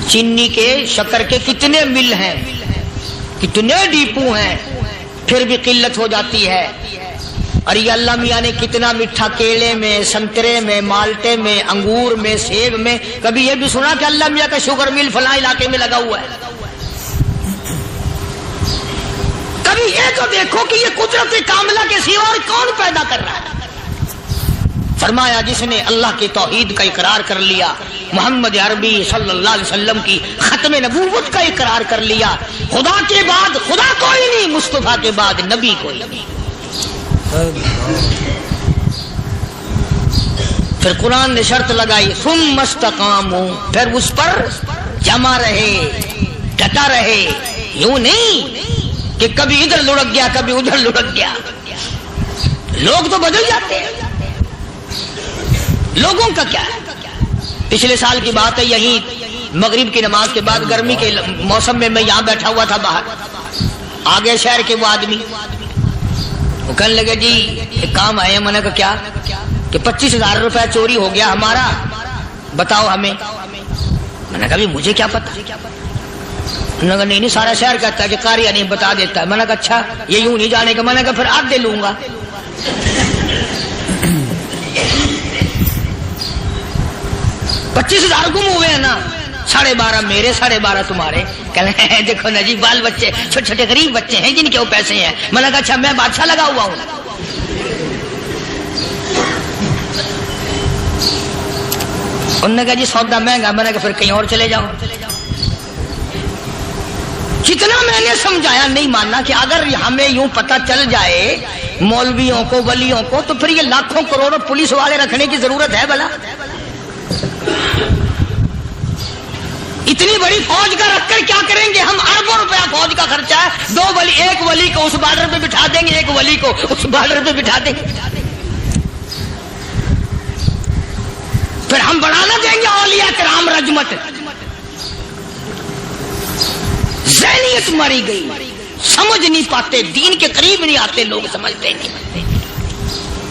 A: چینی کے شکر کے کتنے مل ہیں، کتنے ڈیپو ہیں، پھر بھی قلت ہو جاتی ہے۔ اور یہ اللہ میاں نے کتنا میٹھا کیلے میں، سنترے میں، مالٹے میں، انگور میں، سیب میں، کبھی یہ بھی سنا کہ اللہ میاں کا شوگر مل فلاں علاقے میں لگا ہوا ہے؟ کبھی یہ تو دیکھو کہ یہ قدرت کاملہ کے سوا اور کون پیدا کر رہا ہے؟ فرمایا جس نے اللہ کی توحید کا اقرار کر لیا، محمد عربی صلی اللہ علیہ وسلم کی ختم نبوت کا اقرار کر لیا، خدا کے بعد خدا کوئی نہیں، مصطفیٰ کے بعد نبی کوئی نہیں۔ پھر قرآن نے شرط لگائی ثم استقاموا، پھر اس پر جمع رہے، ڈٹا رہے، یوں نہیں کہ کبھی ادھر لڑک گیا کبھی ادھر لڑک گیا۔ لوگ تو بدل جاتے ہیں، لوگوں کا کیا ہے؟ پچھلے سال کی بات ہے، یہیں مغرب کی نماز کے بعد گرمی کے موسم میں یہاں بیٹھا ہوا تھا باہر، آگے شہر کے وہ آدمی وہ کہنے لگے جی ایک کام آئے ہیں۔ میں نے کہا کیا؟ کہ 25,000 روپے چوری ہو گیا ہمارا، بتاؤ ہمیں۔ میں نے کہا مجھے کیا پتا؟ انہوں نے کہا نہیں سارا شہر کہتا ہے کہ قاریہ نہیں بتا دیتا ہے۔ میں نے کہا اچھا یہ یوں نہیں جانے کا؟ میں نے کہا پھر آدھے لوں گا۔ 25,000 گم ہوئے ہیں نا، 12.5 میرے 12.5 تمہارے۔ کہنے ہیں دیکھو نا جی بال بچے چھوٹے چھوٹے غریب بچے ہیں جن کے وہ پیسے ہیں۔ میں نے کہا اچھا میں بادشاہ لگا ہوا ہوں؟ انہوں نے کہا جی سودا مہنگا۔ میں نے کہا پھر کہیں اور چلے جاؤ۔ کتنا میں نے سمجھایا نہیں ماننا کہ اگر ہمیں یوں پتہ چل جائے مولویوں کو ولیوں کو تو پھر یہ لاکھوں کروڑوں پولیس والے رکھنے کی ضرورت ہے بھلا؟ اتنی بڑی فوج کا رکھ کر کیا کریں گے ہم؟ اربوں روپیہ فوج کا خرچہ ہے، دو ولی، ایک ولی کو اس بارڈر پہ بٹھا دیں گے، ایک ولی کو اس بارڈر پہ بٹھا دیں گے، پھر ہم بڑھانا دیں گے اولیاء کرام رجمت۔ ذہنیت ماری گئی، سمجھ نہیں پاتے، دین کے قریب نہیں آتے لوگ، سمجھتے نہیں۔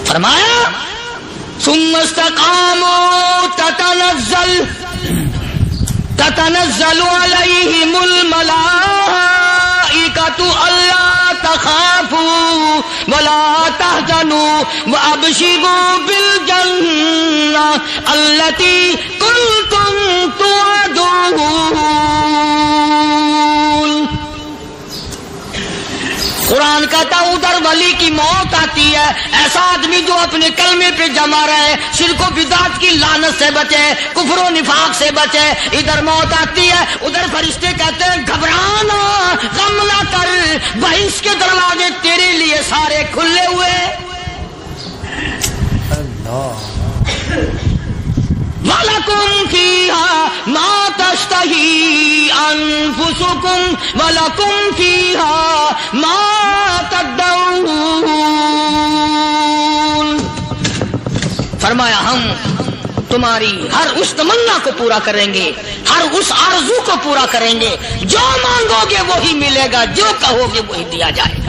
A: فرمایا ثم استقاموا تتنزل علیہم الملائکۃ الا تخافوا ولا تحزنوا وابشروا بالجنہ التی کنتم توعدون۔ قرآن کہتا ادھر ولی کی موت آتی ہے، ایسا آدمی جو اپنے کلمے پہ جمع رہے، شرک و بدعت کی لعنت سے بچے، کفر و نفاق سے بچے۔ ادھر موت آتی ہے، ادھر فرشتے کہتے ہیں گھبرانا، غم نہ کر، بہشت کے دروازے تیرے لیے سارے کھلے ہوئے۔ وَلَكُمْ فِيهَا مَا تَشْتَهِي أَنفُسُكُمْ وَلَكُمْ فِيهَا مَا تَدَّعُونَ۔ فرمایا ہم تمہاری ہر اس تمنا کو پورا کریں گے، ہر اس آرزو کو پورا کریں گے، جو مانگو گے وہی ملے گا، جو کہو گے وہی دیا جائے گا۔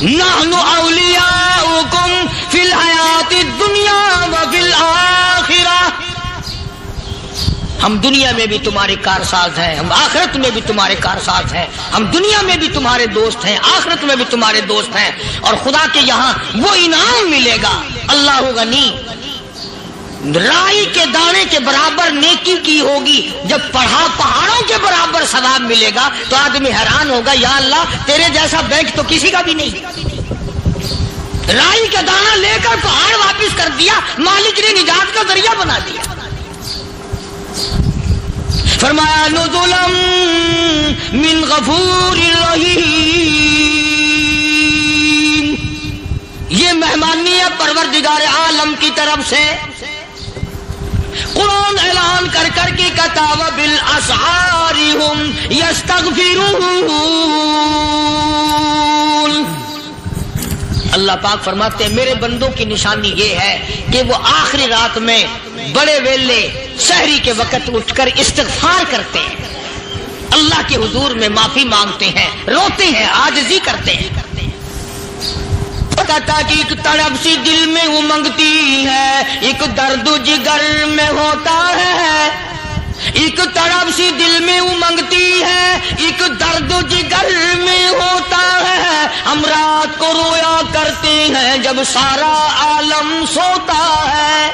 A: نحن اولیاؤکم فی الحیات الدنیا وفی الآخرہ، ہم دنیا میں بھی تمہارے کارساز ہیں، ہم آخرت میں بھی تمہارے کارساز ہیں، ہم دنیا میں بھی تمہارے دوست ہیں، آخرت میں بھی تمہارے دوست ہیں، اور خدا کے یہاں وہ انعام ملے گا۔ اللہ غنی رائی کے دانے کے برابر نیکی کی ہوگی، جب پڑھا پہاڑوں کے برابر ثواب ملے گا تو آدمی حیران ہوگا، یا اللہ تیرے جیسا بینک تو کسی کا بھی نہیں۔ رائی کا دانہ لے کر پہاڑ واپس کر دیا، مالک نے نجات کا ذریعہ بنا دیا۔ فرمایا نزلا من غفور رحیم، یہ مہمانی ہے پروردگار عالم کی طرف سے۔ قرآن اعلان کر کر کے کہتا وبالاسحار ہم یستغفرون، اللہ پاک فرماتے ہیں میرے بندوں کی نشانی یہ ہے کہ وہ آخری رات میں بڑے ویلے سحری کے وقت اٹھ کر استغفار کرتے ہیں، اللہ کے حضور میں معافی مانگتے ہیں، روتے ہیں، عاجزی کرتے ہیں۔ کہتا کہ ایک تڑپ سی دل میں امنگتی ہے، ایک درد جگر میں ہوتا ہے، ایک تڑپ سی دل میں امنگتی ہے، ایک درد جگر میں ہوتا ہے، ہم رات کو رویا کرتے ہیں جب سارا عالم سوتا ہے۔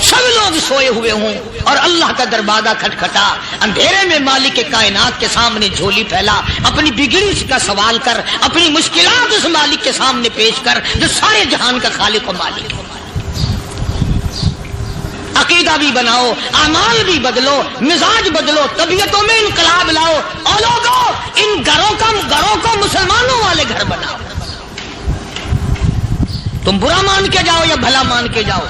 A: سب لوگ سوئے ہوئے ہوں اور اللہ کا دروازہ کھٹکھٹا، اندھیرے میں مالک کائنات کے سامنے جھولی پھیلا، اپنی بگڑی کا سوال کر، اپنی مشکلات اس مالک کے سامنے پیش کر جو سارے جہان کا خالق و مالک ہے۔ عقیدہ بھی بناؤ، اعمال بھی بدلو، مزاج بدلو، طبیعتوں میں انقلاب لاؤ، اور لوگوں ان گھروں کو مسلمانوں والے گھر بناؤ۔ تم برا مان کے جاؤ یا بھلا مان کے جاؤ،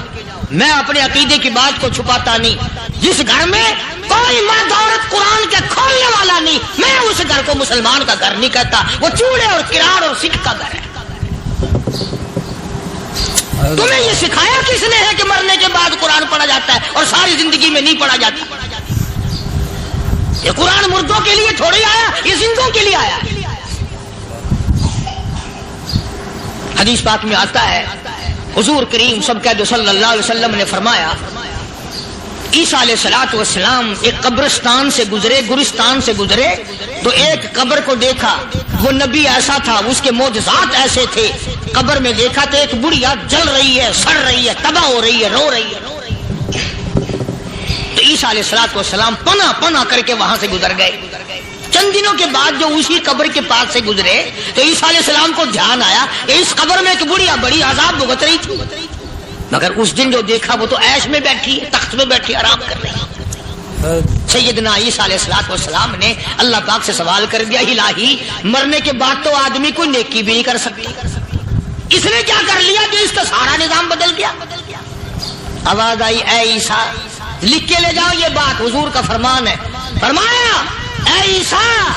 A: میں اپنے عقیدے کی بات کو چھپاتا نہیں۔ جس گھر میں کوئی مرد عورت قرآن کے کھولنے والا نہیں، میں اس گھر کو مسلمان کا گھر نہیں کہتا، وہ چوڑے اور کرار اور سکھ کا گھر ہے۔ تمہیں یہ سکھایا کس نے ہے کہ مرنے کے بعد قرآن پڑھا جاتا ہے اور ساری زندگی میں نہیں پڑھا جاتا؟ یہ قرآن مردوں کے لیے تھوڑی آیا، یہ زندوں کے لیے آیا۔ حدیث پاک میں آتا ہے حضور کریم صلی اللہ علیہ وسلم نے فرمایا عیسیٰ علیہ السلام ایک قبرستان سے گزرے، گورستان سے گزرے تو ایک قبر کو دیکھا، وہ نبی ایسا تھا، اس کے معجزات ایسے تھے۔ قبر میں دیکھا تو ایک بڑھیا جل رہی ہے، سڑ رہی ہے، تباہ ہو رہی ہے، رو رہی ہے۔ تو عیسیٰ علیہ السلام پناہ کر کے وہاں سے گزر گئے۔ چند دنوں کے بعد جو اسی قبر کے پاس سے گزرے تو عیسیٰ علیہ السلام کو دھیان آیا کہ اس قبر میں ایک بڑھیا بڑی عذاب بھگت رہی تھی، مگر اس دن جو دیکھا وہ تو عیش میں بیٹھی ہے، تخت میں بیٹھی آرام کر رہی ہے۔ سیدنا عیسیٰ علیہ السلام نے اللہ پاک سے سوال کر دیا، الہی مرنے کے بعد تو آدمی کوئی نیکی بھی نہیں کر سکتی، اس نے کیا کر لیا کہ اس کا سارا نظام بدل گیا؟ آواز آئی اے عیسیٰ لکھ کے لے جاؤ یہ بات، حضور کا فرمان ہے۔ فرمایا اے عیسیٰ،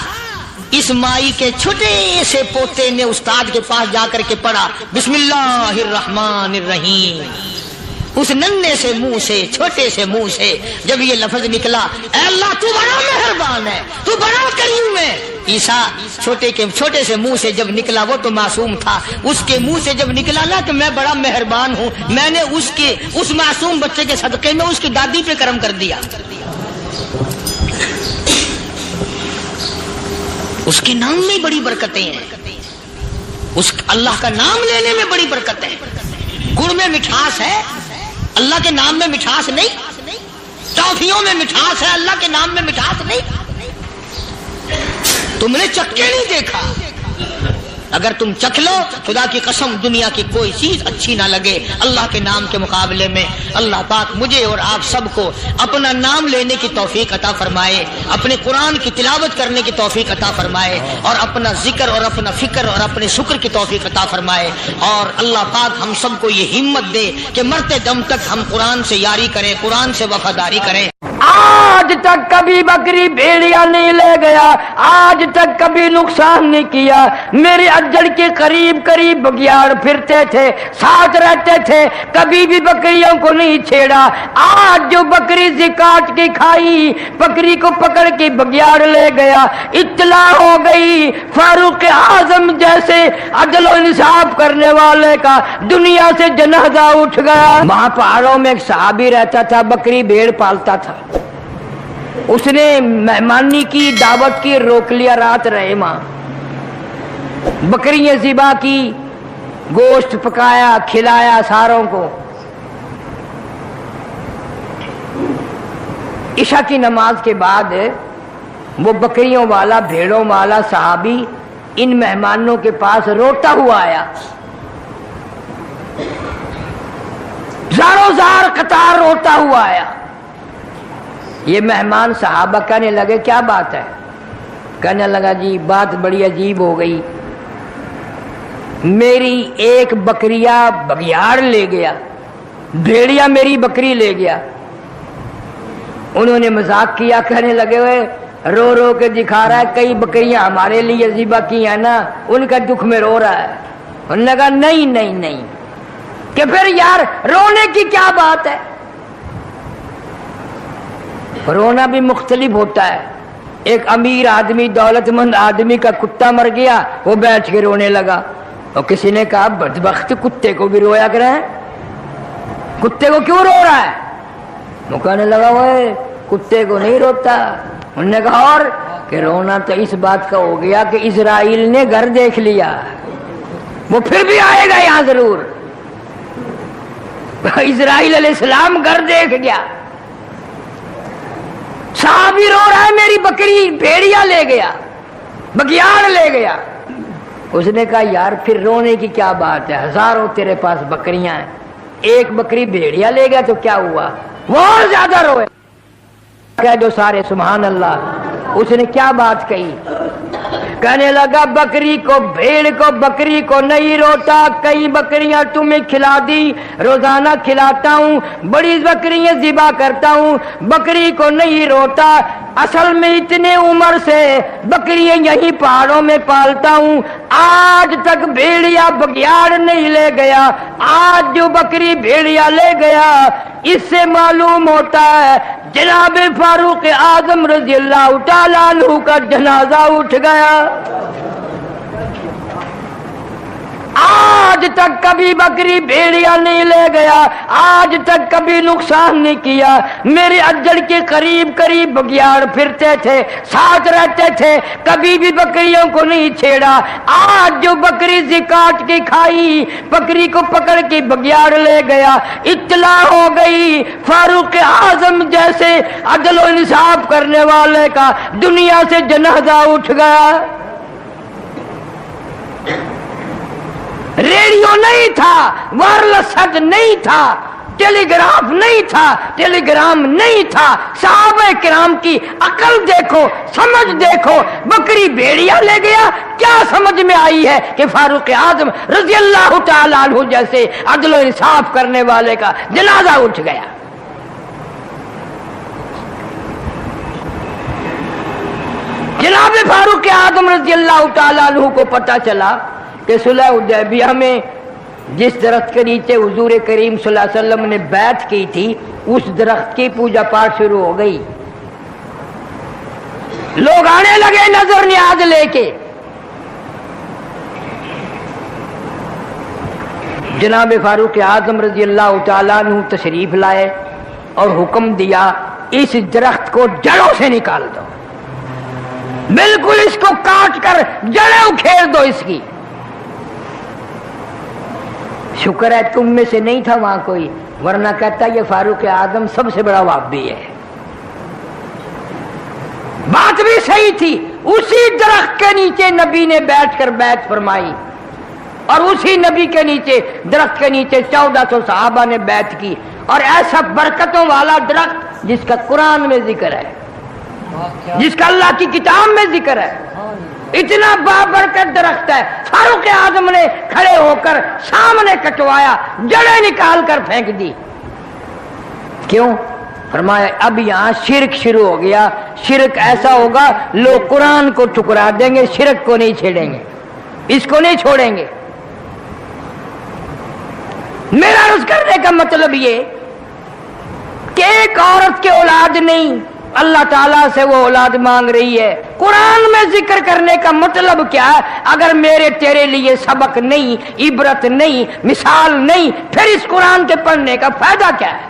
A: اس مائی کے چھوٹے سے پوتے نے استاد کے پاس جا کر کے پڑھا بسم اللہ الرحمن الرحیم، اس ننھے سے منہ سے، چھوٹے سے منہ سے جب یہ لفظ نکلا، اے اللہ تو بڑا مہربان ہے، تو بڑا کریم ہے۔ عیسیٰ چھوٹے سے منہ سے جب نکلا، وہ تو معصوم تھا، اس کے منہ سے جب نکلا نا کہ میں بڑا مہربان ہوں، میں نے اس معصوم بچے کے صدقے میں اس کی دادی پہ کرم کر دیا۔ اس کے نام میں بڑی برکتیں ہیں، اس اللہ کا نام لینے میں بڑی برکت ہے۔ گڑ میں مٹھاس ہے، اللہ کے نام میں مٹھاس نہیں۔ ٹافیوں میں مٹھاس ہے، اللہ کے نام میں مٹھاس نہیں۔ تم نے چکھ کے نہیں دیکھا، اگر تم چکھ لو خدا کی قسم دنیا کی کوئی چیز اچھی نہ لگے اللہ کے نام کے مقابلے میں۔ اللہ پاک مجھے اور آپ سب کو اپنا نام لینے کی توفیق عطا فرمائے، اپنے قرآن کی تلاوت کرنے کی توفیق عطا فرمائے، اور اپنا ذکر اور اپنا فکر اور اپنے شکر کی توفیق عطا فرمائے، اور اللہ پاک ہم سب کو یہ ہمت دے کہ مرتے دم تک ہم قرآن سے یاری کریں، قرآن سے وفاداری کریں۔
C: آج تک کبھی بکری بھیڑیا نہیں لے گیا، آج تک کبھی نقصان نہیں کیا، میرے اجڑ کے قریب قریب بگیاڑ پھرتے تھے، ساتھ رہتے تھے، کبھی بھی بکریوں کو نہیں چھیڑا۔ آج جو بکری زکات کی کھائی، بکری کو پکڑ کے بگیاڑ لے گیا، اطلاع ہو گئی فاروق اعظم جیسے عدل و انصاف کرنے والے کا دنیا سے جنازہ اٹھ گیا۔ وہاں پہاڑوں میں ایک صحابی رہتا تھا، بکری بھیڑ پالتا تھا، اس نے مہمانی کی دعوت کی، روک لیا، رات رہے وہاں، بکریاں ذبح کی، گوشت پکایا، کھلایا ساروں کو۔
B: عشاء کی نماز کے بعد وہ بکریوں والا بھیڑوں والا صحابی ان مہمانوں کے پاس روتا ہوا آیا، زاروں زار قطار روتا ہوا آیا۔ یہ مہمان صحابہ کہنے لگے کیا بات ہے؟ کہنے لگا جی بات بڑی عجیب ہو گئی، میری ایک بکریا بگیاڑ لے گیا، بھیڑیا میری بکری لے گیا۔ انہوں نے مذاق کیا، کہنے لگے ہوئے رو رو کے دکھا رہا ہے کئی بکریاں ہمارے لیے ذبح کی ہیں نا، ان کا دکھ میں رو رہا ہے۔ انہوں نے کہا نہیں نہیں نہیں، کہ پھر یار رونے کی کیا بات ہے؟ رونا بھی مختلف ہوتا ہے۔ ایک امیر آدمی دولت مند آدمی کا کتا مر گیا، وہ بیٹھ کے رونے لگا، اور کسی نے کہا بدبخت کتے کو بھی رویا کرے، کتے کو کیوں رو رہا ہے؟ وہ کہنے لگا وہ کتے کو نہیں روتا۔ انہوں نے کہا اور کہ رونا تو اس بات کا ہو گیا کہ اسرائیل نے گھر دیکھ لیا، وہ پھر بھی آئے گا یہاں ضرور۔ اسرائیل علیہ السلام گھر دیکھ گیا، صحابی رو رہا ہے میری بکری بھیڑیا لے گیا، بگیاڑ لے گیا۔ اس نے کہا یار پھر رونے کی کیا بات ہے، ہزاروں تیرے پاس بکریاں ہیں، ایک بکری بھیڑیا لے گیا تو کیا ہوا؟ وہ اور زیادہ روئے۔ کہہ دو سارے سبحان اللہ۔ اس نے کیا بات کہی؟ کہنے لگا بکری کو بھیڑ کو بکری کو نہیں روتا، کئی بکریاں تمہیں کھلا دی، روزانہ کھلاتا ہوں، بڑی بکریاں ذبح کرتا ہوں، بکری کو نہیں روتا۔ اصل میں اتنے عمر سے بکریاں یہی پہاڑوں میں پالتا ہوں، آج تک بھیڑیا بگیاڑ نہیں لے گیا، آج جو بکری بھیڑیا لے گیا اس سے معلوم ہوتا ہے جناب فاروق اعظم رضی اللہ تعالیٰ عنہ کا جنازہ اٹھ گیا۔ آج تک کبھی بکری بھیڑیا نہیں لے گیا، آج تک کبھی نقصان نہیں کیا۔ میرے اجڑ کے قریب قریب بگیاڑ پھرتے تھے، ساتھ رہتے تھے، کبھی بھی بکریوں کو نہیں چھیڑا۔ آج جو بکری زکات کی کھائی، بکری کو پکڑ کے بگیاڑ لے گیا، اطلاع ہو گئی فاروق اعظم جیسے عدل و انصاف کرنے والے کا دنیا سے جنازہ اٹھ گیا۔ ریڈیو نہیں تھا، وائرلیس سیٹ نہیں تھا، ٹیلی گراف نہیں تھا، ٹیلی گرام نہیں تھا۔ صحابہ کرام کی عقل دیکھو، سمجھ دیکھو، بکری بھیڑیا لے گیا، کیا سمجھ میں آئی ہے کہ فاروق اعظم رضی اللہ تعالیٰ عنہ جیسے عدل و انصاف کرنے والے کا جنازہ اٹھ گیا۔ جناب فاروق اعظم رضی اللہ تعالیٰ عنہ کو پتہ چلا کہ صلح حدیبیہ میں جس درخت کے نیچے حضور کریم صلی اللہ علیہ وسلم نے بیعت کی تھی، اس درخت کی پوجا پاٹ شروع ہو گئی۔ لوگ آنے لگے نظر نیاز لے کے۔ جناب فاروق اعظم رضی اللہ تعالیٰ عنہ تشریف لائے اور حکم دیا اس درخت کو جڑوں سے نکال دو، بالکل اس کو کاٹ کر جڑیں اکھیڑ دو اس کی۔ شکر ہے تم میں سے نہیں تھا وہاں کوئی، ورنہ کہتا یہ فاروق اعظم سب سے بڑا وہابی ہے۔ بات بھی صحیح تھی، اسی درخت کے نیچے نبی نے بیٹھ کر بیعت فرمائی، اور اسی نبی کے نیچے درخت کے نیچے 1400 صحابہ نے بیعت کی، اور ایسا برکتوں والا درخت جس کا قرآن میں ذکر ہے، جس کا اللہ کی کتاب میں ذکر ہے، اتنا بابرکت درخت ہے۔ فاروق اعظم نے کھڑے ہو کر سامنے کٹوایا، جڑیں نکال کر پھینک دی۔ کیوں؟ فرمایا اب یہاں شرک شروع ہو گیا، شرک ایسا ہوگا لوگ قرآن کو ٹکرا دیں گے، شرک کو نہیں چھیڑیں گے، اس کو نہیں چھوڑیں گے۔ میرا عرض کرنے کا مطلب یہ کہ ایک عورت کی اولاد نہیں، اللہ تعالیٰ سے وہ اولاد مانگ رہی ہے۔ قرآن میں ذکر کرنے کا مطلب کیا ہے؟ اگر میرے تیرے لیے سبق نہیں، عبرت نہیں، مثال نہیں، پھر اس قرآن کے پڑھنے کا فائدہ کیا ہے؟